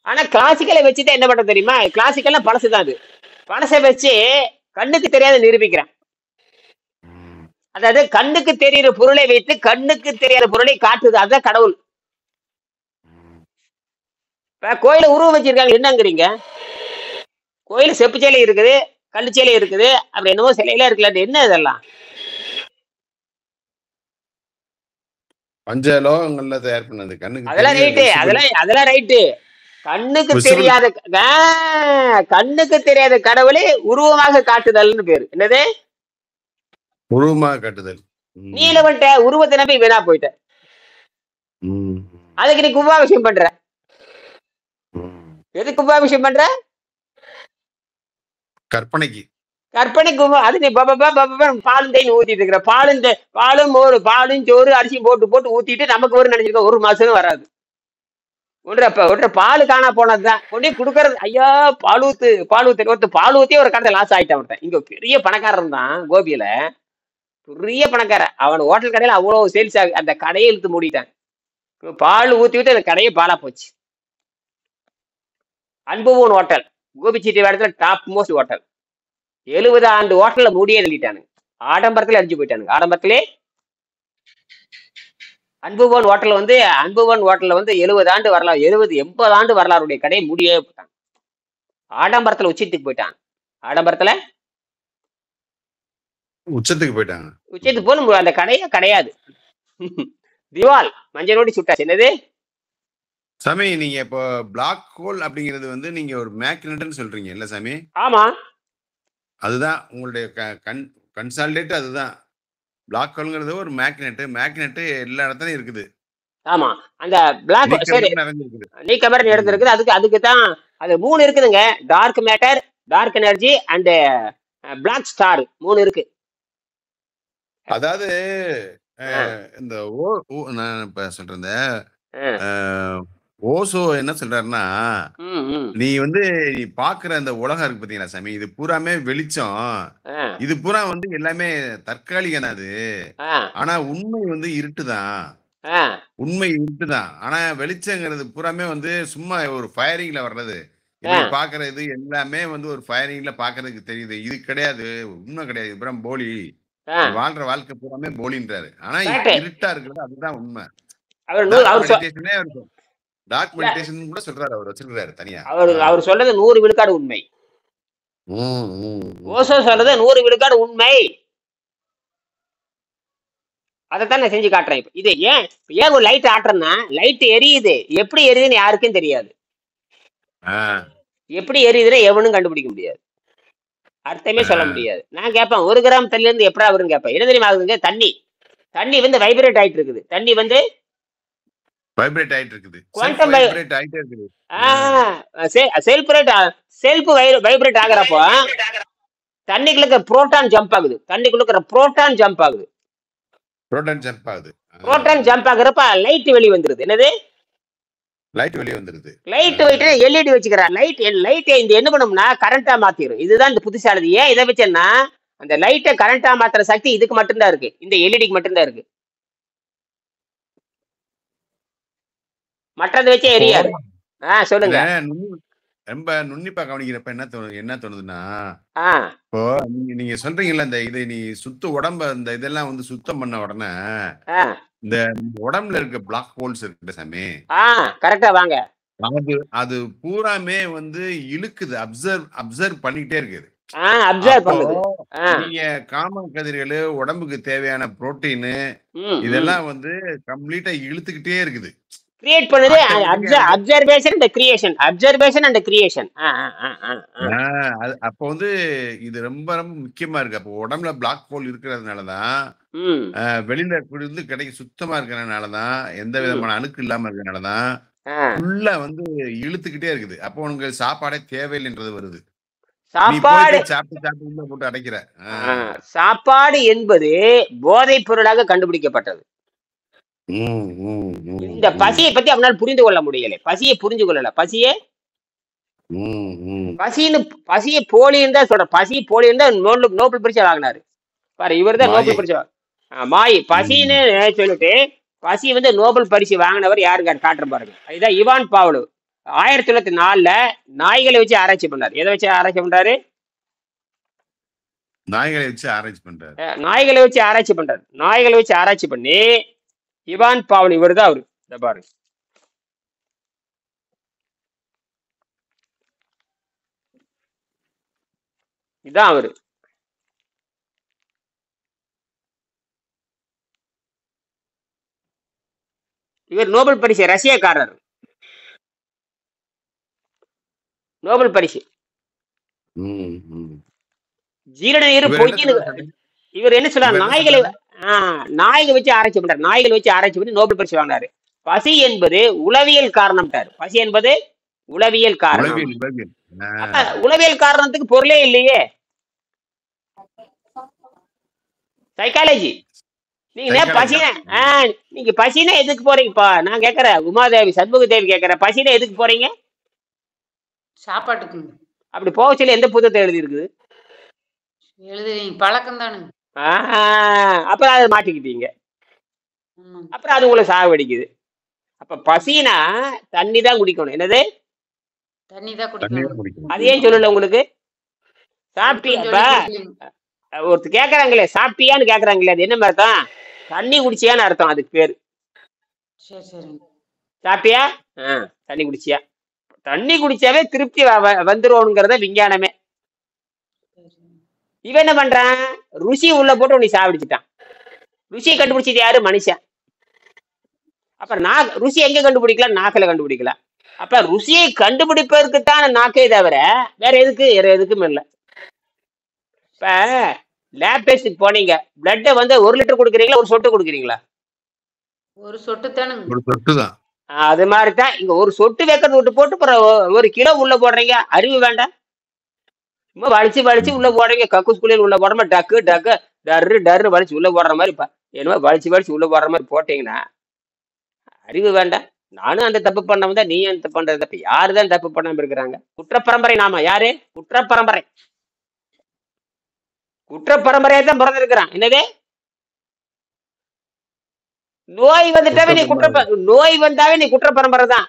ஆனா கிளாசிக்கலை வச்சுதான் என்ன பண்றது தெரியுமா? கிளாசிக்கல்லாம் பழசுதான். அது பழசை வச்சு கண்ணுக்கு தெரியாத நிரூபிக்கிறேன். அதாவது கண்ணுக்கு தெரிகிற பொருளை வைத்து கண்ணுக்கு தெரியாத பொருளை காட்டுது. அதுதான் கடவுள். கோயில உருவம் வச்சிருக்காங்க. என்னங்கிறீங்க? கோயில் செப்பு சேலை இருக்குது, கல்லு சிலை இருக்குது, அப்படி என்னமோ சிலையில இருக்குல்ல, என்ன இதெல்லாம்? பஞ்சலோகங்கள்ல தயார் பண்ணது. கண்ணுக்கு அதெல்லாம் தெரியாது. ரைட்டு, விசிபிள் அதெல்லாம் ரைட்டு. கண்ணுக்கு விசிபிள் தெரியாத கண்ணுக்கு தெரியாத கடவுளை உருவமாக காட்டுதல்னு பேரு. என்னது? உருவமா காட்டுதல். நீ என்ன பண்ணிட்ட? உருவத்தை நம்பி வீணா போயிட்ட. அதுக்கு நீ கும்பாபிஷேகம் பண்ற. எது கும்பாபிஷேகம் பண்ற? கற்பனைக்கு. கற்பனை அது நீ பாலும் தேன் ஊத்திட்டு இருக்கிற. பாலும் மோர், பாலும் சோறு அரிசி போட்டு போட்டு ஊத்திட்டு நமக்கு ஒரு நினைச்சிருக்க, ஒரு மாசம் வராது. ஒன்ற பால் காணா போனதுதான் கொண்டு குடுக்கறது. ஐயா பால் ஊத்து பால் ஊத்தி ஒரு கடத்தை லாஸ் ஆயிட்டான் ஒருத்தன். இங்க பெரிய பணக்காரன் தான் கோபியில, பெரிய பணக்காரன். அவன் ஹோட்டல் கடையில அவ்வளவு சேல்ஸ் ஆகுது, அந்த கடையை இழுத்து மூடிட்டான். பால் ஊத்தி விட்டு அந்த கடையை பாலா போச்சு. அன்புவன் ஹோட்டல் கோபிச்செட்டி இடத்துல டாப் மோஸ்ட் ஹோட்டல். 70 ஆண்டு ஹோட்டல்ல மூடியே தள்ளிட்டானுங்க. ஆடம்பரத்துல அடிச்சு போயிட்டானுங்க. ஆடம்பரத்திலே அன்புவன் ஹோட்டல் வந்து 70 ஆண்டு வரலாறு, 80 ஆண்டு வரலாறுடைய கடையை மூடியே போட்டாங்க. ஆடம்பரத்துல உச்சத்துக்கு போயிட்டான். ஆடம்பரத்துல உச்சத்துக்கு போயிட்டாங்க. உச்சத்துக்கு போல அந்த கடையே கிடையாது. திவால் மஞ்சளோடி சுட்டாச்சு. என்னது சாமி? நீங்க இப்போ பிளாக் ஹோல் அப்படிங்கிறது வந்து நீங்க ஒரு மேக்னெட்னு சொல்றீங்க இல்ல சாமி? ஆமா, அதுதான் உங்களுடைய கன்சால்டேட். அதுதான் பிளாக் ஹோல்ங்கிறது ஒரு மேக்னெட் எல்லா இடத்துலயும் இருக்குது. ஆமா. அந்த பிளாக் சரி நிறைஞ்சிருக்குது. நீக்கமர் நடந்திருக்குது. அதுக்கு தான் அது 3 இருக்குதுங்க. Dark matter, dark energy and black star 3 இருக்கு. அதாவது இந்த நான் இப்ப சொல்றேன், ஓசோ என்ன சொல்றாருன்னா, நீ வந்து நீ பாக்குற அந்த உலகம் இருக்கு பாத்தீங்களா சாமி, இது பூராமே வெளிச்சம், இது பூரா வந்து எல்லாமே தற்காலிகம் அது. ஆனா உண்மை வந்து இருட்டுதான். உண்மை இருட்டுதான். ஆனா வெளிச்சங்கிறது பூராமே வந்து சும்மா ஒரு ஃபயரிங்ல வர்றது. இப்படி பாக்குறது எல்லாமே வந்து ஒரு ஃபயரிங்ல பாக்குறதுக்கு தெரியுது. இது கிடையாது, உண்மை கிடையாது. அப்புறம் போலி வாழ்ற வாழ்க்கை பூராமே போலின்றாரு. ஆனா இருட்டா இருக்கிறது அதுதான் உண்மை. டார்க் மெடிடேஷன் கூட சொல்றாரு, அவர் வச்சிருக்காரு தனியா. அவர் சொல்றது 100 விழுக்காடு உண்மை. ஓசோ சொல்றது 100 விழுக்காடு உண்மை. அதைத்தான் நான் செஞ்சு காட்டுறேன். இப்ப இது ஏன் ஒரு லைட் ஆட்டுறேன்னா, லைட் எரியுது, எப்படி எரியுதுன்னு யாருக்கும் தெரியாது. எப்படி எரியுதுன்னு எவனும் கண்டுபிடிக்க முடியாது, அர்த்தமே சொல்ல முடியாது. நான் கேட்பேன் 1 கிராம் தண்ணில இருந்து எப்படா வரும்னு கேட்பேன். என்ன தெரியுமா ஆகுதுங்க? தண்ணி வந்து வைப்ரேட் ஆயிட்டு இருக்குது. தண்ணி வந்து வைப்ரேட் ஆயிட்டு இருக்குது. குவாண்டம் வைப்ரேட் ஆயிட்டே இருக்குது. செல்ஃப் வைப்ரேட் ஆகுறப்போ தண்ணிக்குள்ள புரோட்டான் ஜம்ப் ஆகுது. புரோட்டான் ஜம்ப் ஆகுறப்ப லைட் வெளி வந்துருது. என்னது? லைட் வெளிய வந்துருது. லைட் வைட்டு எல்இடி வச்சுக்கிறான். லைட் இந்த என்ன பண்ணும்னா கரண்டா மாத்திரும். இதுதான் இந்த புதுசானது. ஏன் இதை வச்சேன்னா, அந்த லைட்டை கரண்டா மாத்துற சக்தி இதுக்கு மட்டும்தான் இருக்கு, இந்த எல்இடிக்கு மட்டும்தான் இருக்கு. மற்றதை வச்சே எரியாது. சொல்லுங்க. ரொம்ப நுண்ணிப்பா கவனிக்கிறப்ப என்ன தோணுதுன்னா, இப்போ நீங்க சொல்றீங்கல்ல, இந்த இது நீ உடம்ப இந்த இதெல்லாம் வந்து சுத்தம் பண்ண உடனே இந்த உடம்புல இருக்க பிளாக் ஹோல்ஸ் இருக்கு சாமி, கரெக்டா வாங்க, அது பூராமே வந்து இழுக்குது, அப்சர்வ் பண்ணிட்டே இருக்குது. நீங்க காம கதிர்கள், உடம்புக்கு தேவையான புரோட்டீன் இதெல்லாம் வந்து கம்ப்ளீட்டா இழுத்துக்கிட்டே இருக்குது. கிரியேட் பண்ணுது. Observation and creation. அப்ப வந்து இது ரொம்ப ரொம்ப முக்கியமா இருக்கு. அப்போ உடம்புல பிளாக் ஹோல் இருக்கிறதுனாலதான், வெளியில இருந்து கிடைக்க சுத்தமா இருக்கிறதுனாலதான், எந்த விதமான அணுக்கு இல்லாம இருக்கிறதுனாலதான் உள்ள வந்து இழுத்துக்கிட்டே இருக்குது. அப்போ உனக்கு சாப்பாடே தேவையில்லைன்றது வருது. சாப்பாடு சாப்பிட்டு போட்டு அடைக்கிற. சாப்பாடு என்பது போதைப் பொருளாக கண்டுபிடிக்கப்பட்டது. இந்த பசியை பத்தி அவனால் புரிந்து கொள்ள முடியல. பசியை புரிஞ்சு கொள்ளல. பசியை போலின்னு தான் சொல்ற. பசி போலின்னு தான் நோபல் பரிசு வாங்கினாரு பாரு. இவர் தான் நோபல் பரிசு மாய் பசின்னு சொல்லிட்டு, பசி வந்து நோபல் பரிசு வாங்கினவர் யாருங்க காட்டுற பாருங்க. இதுதான் இவான் பாவ்லோவ். 1904 நாய்களை வச்சு ஆராய்ச்சி பண்ணாரு. எதை வச்சு ஆராய்ச்சி பண்றாரு? நாய்களை வச்சு ஆராய்ச்சி பண்றாரு. நாய்களை வச்சு ஆராய்ச்சி பண்ணி இவான் பாவ்லோவ், இவர் தான் அவரு. இத பாருங்க. இதான் அவரு. இவர் நோபல் பரிசு ரஷ்யக்காரர். நோபல் பரிசு ஜீரண நீர் பொய்ன்னு. இவர் என்ன சொல்றாரு? நாய்களை வச்சு ஆராய்ச்சி பண்றாரு. நாய்களை வச்சு ஆராய்ச்சி பண்ணி நோபல் பரிசு வாங்கினாரு. பசி என்பது உளவியல் காரணம். பசி என்பது உளவியல் காரணம். உளவியல் காரணத்துக்கு பொருளே இல்லையே. சைக்காலஜி. நீங்க நீங்க பசினா எதுக்கு போறீங்கப்பா? நான் கேக்குறேன், உமாதேவி சண்முக தேவி கேக்குறேன், பசினா எதுக்கு போறீங்க? சாப்பாட்டுக்கு. அப்படி போக சொல்லி எந்த புத்தகத்தை எழுதி இருக்குது? எழுதுவீங்க, பழக்கம் தானுங்க. அப்புறம் அதை மாட்டிக்கிட்டீங்க. அப்புறம் அது உங்களை சாவடிக்குது. அப்ப பசினா தண்ணி தான் குடிக்கணும். என்னது? தண்ணி தான் குடிக்கணும். அது ஏன் சொல்லல உங்களுக்கு? சாப்பிட்டியா? ஒருத்தர் கேக்குறாங்களே சாப்பிட்டியான்னு கேக்குறாங்களே, அது என்ன அர்த்தம்? தண்ணி குடிச்சியான்னு அர்த்தம். அதுக்கு பேரு சாப்பிட்டியா, தண்ணி குடிச்சியா. தண்ணி குடிச்சாவே திருப்தி வந்துருவோங்கிறத விஞ்ஞானமே. இவன் என்ன பண்றான்? ருசி உள்ள போட்டு உன்னை சாப்பிடிச்சுட்டான். ருசியை கண்டுபிடிச்சது யாரு? மனுஷன். அப்புறம் ருசி எங்க கண்டுபிடிக்கலாம்? நாக்கில கண்டுபிடிக்கலாம். அப்ப ருசியை கண்டுபிடிப்பதற்குத்தான் நாக்கே தவிர வேற எதுக்கும் இல்லை. இப்ப லேப் டெஸ்ட் போனீங்க, பிளட் வந்து 1 லிட்டர் கொடுக்குறீங்களா, ஒரு சொட்டு கொடுக்குறீங்களா? ஒரு சொட்டு தானுங்க. ஒரு சொட்டு தான். அது மாதிரிதான் இங்க ஒரு சொட்டு வைக்கிறது விட்டு போட்டு 1 கிலோ உள்ள போடுறீங்க. அறிவு வேண்டாம். சும்மா வலிச்சு உள்ள போடுறீங்க. கக்கூஸ் குளியல் உள்ள போடுற மாதிரி டக்கு டக்கு டர்ரு வலிச்சு உள்ள போடுற மாதிரி என்னமோ வலிச்சு உள்ள போடுற மாதிரி போட்டீங்கன்னா அறிவு வேண்டாம். நானும் அந்த தப்பு பண்ணவன் தான். நீ அந்த பண்றது தப்பு. யாருதான் தப்பு பண்ணாம இருக்கிறாங்க? குற்றப்பரம்பரை. நாம யாரு? குற்றப்பரம்பரை. குற்றப்பரம்பரையா தான் பிறந்திருக்கிறான். என்னது? நோய் வந்துட்டாவே நீ குற்றப்பரம்பரை தான்.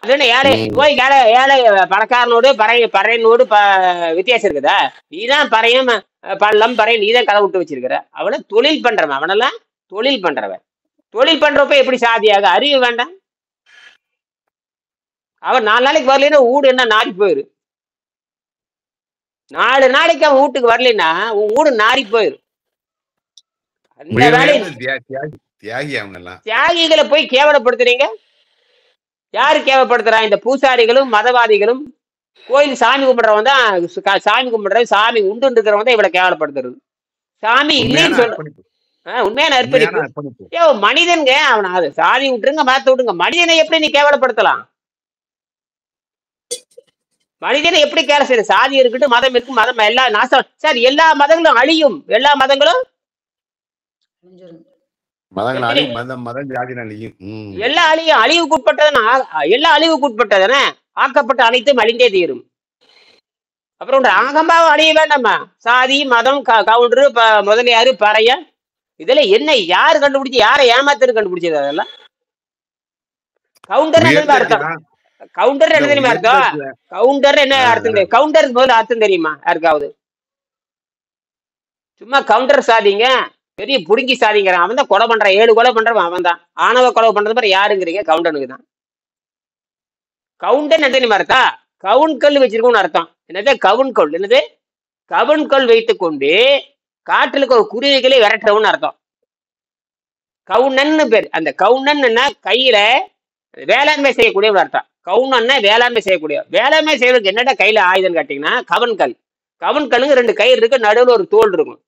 அது என்ன ஏழை நோய்? ஏழை பணக்காரனோடு பறையனோடு வித்தியாசம் இருக்குதா? நீதான் பறையும் பள்ளம் பறையும் நீதான் கதை விட்டு வச்சிருக்கிற. அவனை தொழில் பண்றவன். அவனெல்லாம் தொழில் பண்றவன். தொழில் பண்றப்ப எப்படி சாதியாக? அறிவு வேண்டாம். அவன் 4 நாளைக்கு வரலன்னா வீடு என்ன நாரி போயிரு. 4 நாளைக்கு அவன் வீட்டுக்கு வரலன்னா உன் வீடு நாரி போயிரு. அந்த வேலை தியாகிகளை போய் கேவலப்படுத்துறீங்க. யாரு கேவலப்படுத்துறான்? இந்த பூசாரிகளும் மதவாதிகளும். கோயில் சாமி கும்பிடுறவன் தான் சாமி கும்பிடுற சாமி உண்டு இருக்கிறவன் தான் இவ்வளவு கேவலப்படுத்துறது. சாமி இல்லைன்னு சொல்ற உண்மையான அர்ப்பணிப்பு. மனிதன்க அவன் சாதி விட்டுருங்க, மதத்தை விட்டுருங்க. மனிதனை எப்படி நீ கேவலப்படுத்தலாம்? மனிதனை எப்படி கேவல செய்ய? சாதி இருக்கட்டும், மதம் இருக்கு, மதம் எல்லாம் நாசம். சார் எல்லா மதங்களும் அழியும். எல்லா மதங்களும் எல்லா அழிவுக்கு உட்பட்டதுன்னா எல்லா அழிவுக்கு உட்பட்டதுன்னா ஆக்கப்பட்ட அனைத்தும் அழிந்தே தீரும். அப்புறம் ஆகம்பாவம் அழிய வேண்டாமா? சாதி மதம் கவுண்டரு முதலியாரு பறைய இதெல்லாம் என்ன? யாரு கண்டுபிடிச்சு? யாரை ஏமாத்துறது கண்டுபிடிச்சது? அதெல்லாம் கவுண்டர் அர்த்தம். கவுண்டர் என்ன தெரியுமா அர்த்தம்? கவுண்டர் என்ன அர்த்தம்? கவுண்டருக்கு முதல்ல அர்த்தம் தெரியுமா யாருக்காவது? சும்மா கவுண்டர் சாதிங்க, பெரிய புடுங்கி சாதிங்கிறான். அவன் தான் கொலை பண்றான். 7 கொலை பண்றவன் அவன் தான். ஆணவ கொலை பண்றது மாதிரி யாருங்கிறீங்க? கவுண்டனுக்கு தான். கவுண்டர் என்ன தெரியுமா அர்த்தம்? கவுன்கல் வச்சிருக்கோம்னு அர்த்தம். என்னது கவுன்கல்? என்னது? கவுன்கல் வைத்துக் கொண்டு காற்றுக்கு ஒரு குருவிகளை விரட்டுறவுன்னு அர்த்தம். கவுனன்னு பேர். அந்த கவுனன் என்ன? கையில வேளாண்மை செய்யக்கூடிய ஒரு அர்த்தம். கவுனன்னா வேளாண்மை செய்யக்கூடிய. வேளாண்மை செய்வதற்கு என்னடா கையில ஆயுதம் காட்டிங்கன்னா கவன்கல். கவன்கல்லுங்க 2 கயிறு இருக்கு, நடுவில் ஒரு தோல் இருக்கும்.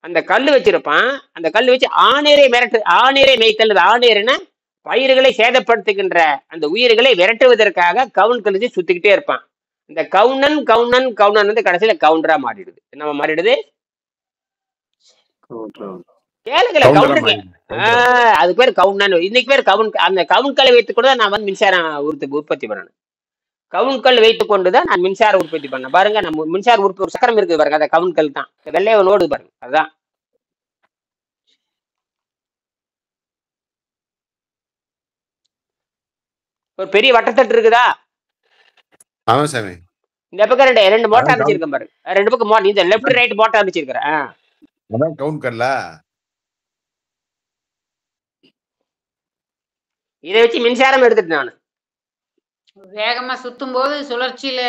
அந்த கல் வச்சிருப்பான். அந்த கல் வச்சு ஆணீரை மேய்த்தல். ஆணீர்னா பயிர்களை சேதப்படுத்துகின்ற அந்த உயிர்களை விரட்டுவதற்காக கவுன்கல் வச்சு சுத்திக்கிட்டே இருப்பான். இந்த கவுனன் வந்து கடைசியில கவுண்டரா மாறிடுது. என்னவா மாறிடுது? கேளுங்கள கவுண்டருக்கு. அது பேர் கவுனன். இன்னைக்கு பேர் கவுன். அந்த கவுன்கல்லை வைத்துக் கொண்டுதான் நான் வந்து மின்சாரம் உற்பத்தி பண்ணணும். கவுன்கல் வைத்துக் கொண்டுதான் நான் மின்சார உற்பத்தி பண்ணேன். பாருங்க, நம்ம மின்சார உற்பத்தி ஒரு சக்கரம் இருக்குது பாருங்க, அந்த கவுன்கல் தான். வெள்ளைய நோடு பாருங்க, அதுதான். ஒரு பெரிய வட்டத்தட்டு இருக்குதா? ஆமா சாமி. இந்த பக்கம் 2 மோட்டார் அடிச்சிருக்கேன் பாருங்க. 2 பக்கம் இந்த லெஃப்ட் ரைட் மோட்டார் அடிச்சிருக்கிறேன். அதான் கவுன்கல்ல. இதை வச்சு மின்சாரம் எடுத்துட்டு நான் வேகமா சுத்தும் போது சுழற்சியில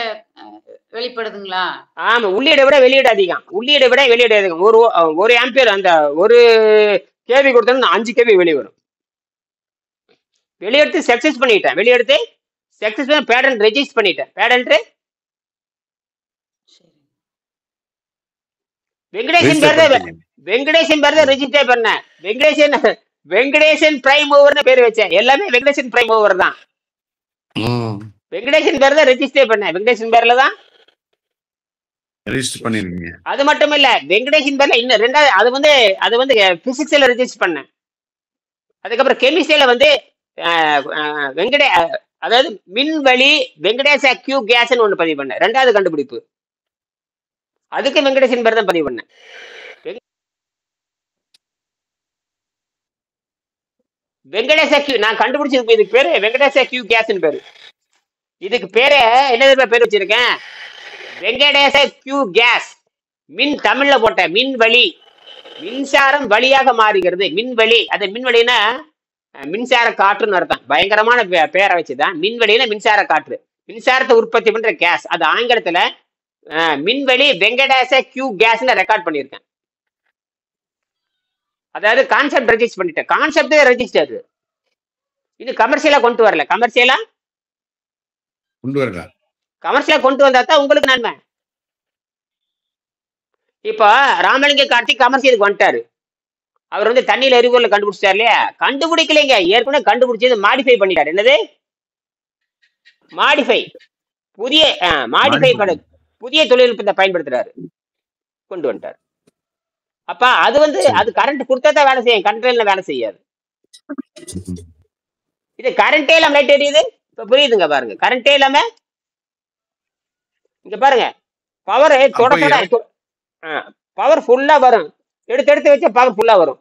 வெளிப்படுதுங்களா? ஆமா, உள்ளீடை விட வெளியீடு அதிகம். உள்ளீடை விட வெளியீடு அதிகம். ஒரு ஆம்பியர் அந்த ஒரு கேவி கொடுத்தா 5 கேவி வெளியே வரும். வெளியெடுத்து சக்சஸ் பண்ணிட்டேன். வெளியெடுத்து சக்சஸ் பண்ணி பேடன்ட் ரெஜிஸ்டர் பண்ணிட்டேன். பேடன்ட் வெங்கடேசன் பேர் தான் ரெஜிஸ்டர் பண்ணேன். வெங்கடேசன் பிரைம் மூவர்னு பேர் வச்சேன். எல்லாமே வெங்கடேசன் பிரைம் மூவர் தான். வெங்கடேசன் பேர் தான் ரெஜிஸ்டர் பண்ணேன். வெங்கடேசன் பேர்ல தான் ரெஜிஸ்டர் பண்ணிருக்கீங்க. அது மட்டும் இல்ல, வெங்கடேசன் பேர்ல இன்னும் ரெண்டாவது அது வந்து பிசிக்ஸ்ல ரெஜிஸ்டர் பண்ணேன். அதுக்கப்புறம் கெமிஸ்ட்ரியில வந்து அதாவது மின்வழி வெங்கடேச கியூ கேஸ்ன்னு ஒண்ணு பதிவு பண்ணேன். ரெண்டாவது கண்டுபிடிப்பு. அதுக்கு வெங்கடேசன் பேர் தான் பதிவு பண்ணேன். வெங்கடேச கியூ நான் கண்டுபிடிச்சது இதுக்கு பேரு வெங்கடேச கியூ கேஸ்ன்னு பேரு. இதுக்கு பேரு என்ன பேர் வச்சிருக்கேன்? Venkatesha Q case. மின் தமிழ்ல போட்ட மின்வழி, மின்சாரம் வழியாக மாறுகிறது. மின்வழி, அது மின்வழின்னா மின்சார காற்றுன்னு அர்த்தம். பயங்கரமான பேரை வச்சுதான். மின்வெளியில மின்சார காற்று, மின்சாரத்தை உற்பத்தி பண்ற கேஸ். அது ஆங்கிலத்துல மின்வெளி வெங்கடேச கியூ கேஸ்ல ரெக்கார்ட் பண்ணியிருக்கேன். அதாவது கான்செப்ட் ரெஜிஸ்டர் பண்ணிட்டேன். Concept register. இது கமர்ஷியலா கொண்டு வரல. கமர்ஷியலா கொண்டு வந்தா தான் உங்களுக்கு நன்மை. இப்போ ராமலிங்க கார்த்திக் கமர்ஷியலுக்கு வந்துட்டாரு. அவர் வந்து தண்ணியில எரிபொருள் கண்டுபிடிச்சார் இல்லையா? கண்டுபிடிக்கலைங்க, ஏற்கனவே கண்டுபிடிச்சது மாடிஃபை பண்ணிட்டாரு. என்னது மாடிஃபை? புதிய புதிய தொழில்நுட்பத்தை பயன்படுத்துறாரு, கொண்டு வந்துட்டாரு. அப்ப அது வந்து அது கரண்ட் கொடுத்தா தான் வேலை செய்யும், கரண்ட் வேலை செய்யாது. இது கரண்டே இல்லாம லைட் எரியுது. இப்ப புரியுதுங்க பாருங்க. கரண்டே இல்லாம இங்க பாருங்க, பவர் பவர் ஃபுல்லா வரும். எடுத்து வச்சா பவர் ஃபுல்லா வரும்.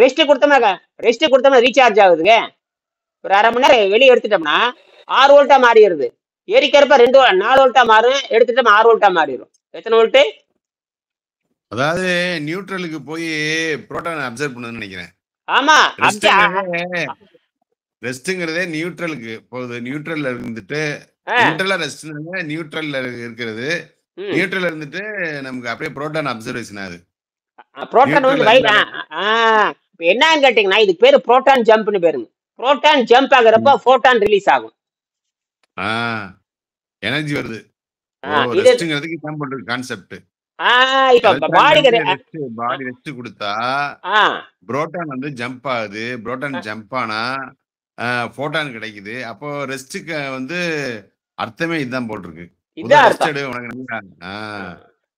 ரெஸ்ட் கொடுத்தோம்னா ரீசார்ஜ் ஆகுதுங்க. ஒரு அரை மணி நேரம் வெளியே எடுத்துட்டோம்னா 6 வோல்ட்டா மாறிடுது. எரிக்கிறப்ப 4 வோல்ட்டா மாறும். எடுத்துட்டோம் 6 வோல்ட்டா மாறிடும். எத்தனை வோல்ட்? அதாவது நியூட்ரலுக்கு போய் புரோட்டான் அப்சர்வ் பண்ணுதுன்னு நினைக்கிறேன். ஆமா, ரெஸ்ட்ங்கிறதே நியூட்ரலுக்கு போகுது. நியூட்ரல்ல இருந்துட்டு நியூட்ரல்ல இருக்கிறது. நியூட்ரல்ல இருந்துட்டு நமக்கு அப்படியே புரோட்டான் அப்சர்வேஷன் ஆகுது. புரோட்டான் வந்து என்னன்னு கேட்டீங்கன்னா இதுக்கு பேரு புரோட்டான் ஜம்ப்னு பேருங்க. புரோட்டான் ஜம்ப் ஆகுறப்ப போட்டான் ரிலீஸ் ஆகும். எனர்ஜி வருது. ரெஸ்ட்ங்கிறதுக்கு தான் போட்டு கான்செப்ட். இப்ப பாடி ரெஸ்ட் கொடுத்தா புரோட்டான் வந்து ஜம்ப் ஆகுது. புரோட்டான் ஜம்ப் ஆனா போட்டான் கிடைக்குது. அப்போ ரெஸ்ட்டுக்கு வந்து அர்த்தமே இதுதான் போட்டிருக்கு.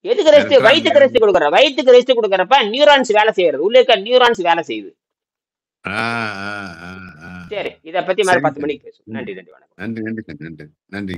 எதுக்கு ரெஸ்ட்? வயிற்றுக்கு ரெஸ்ட் கொடுக்குற. வயிற்றுக்கு ரெஸ்ட் கொடுக்கறப்ப நியூரான்ஸ் வேலை செய்யறது. உள்ள இருக்க நியூரான்ஸ் வேலை செய்யுது. சரி, இத பத்தி மேல 10 மணிக்கு பேசுவோம். நன்றி, வணக்கம். நன்றி.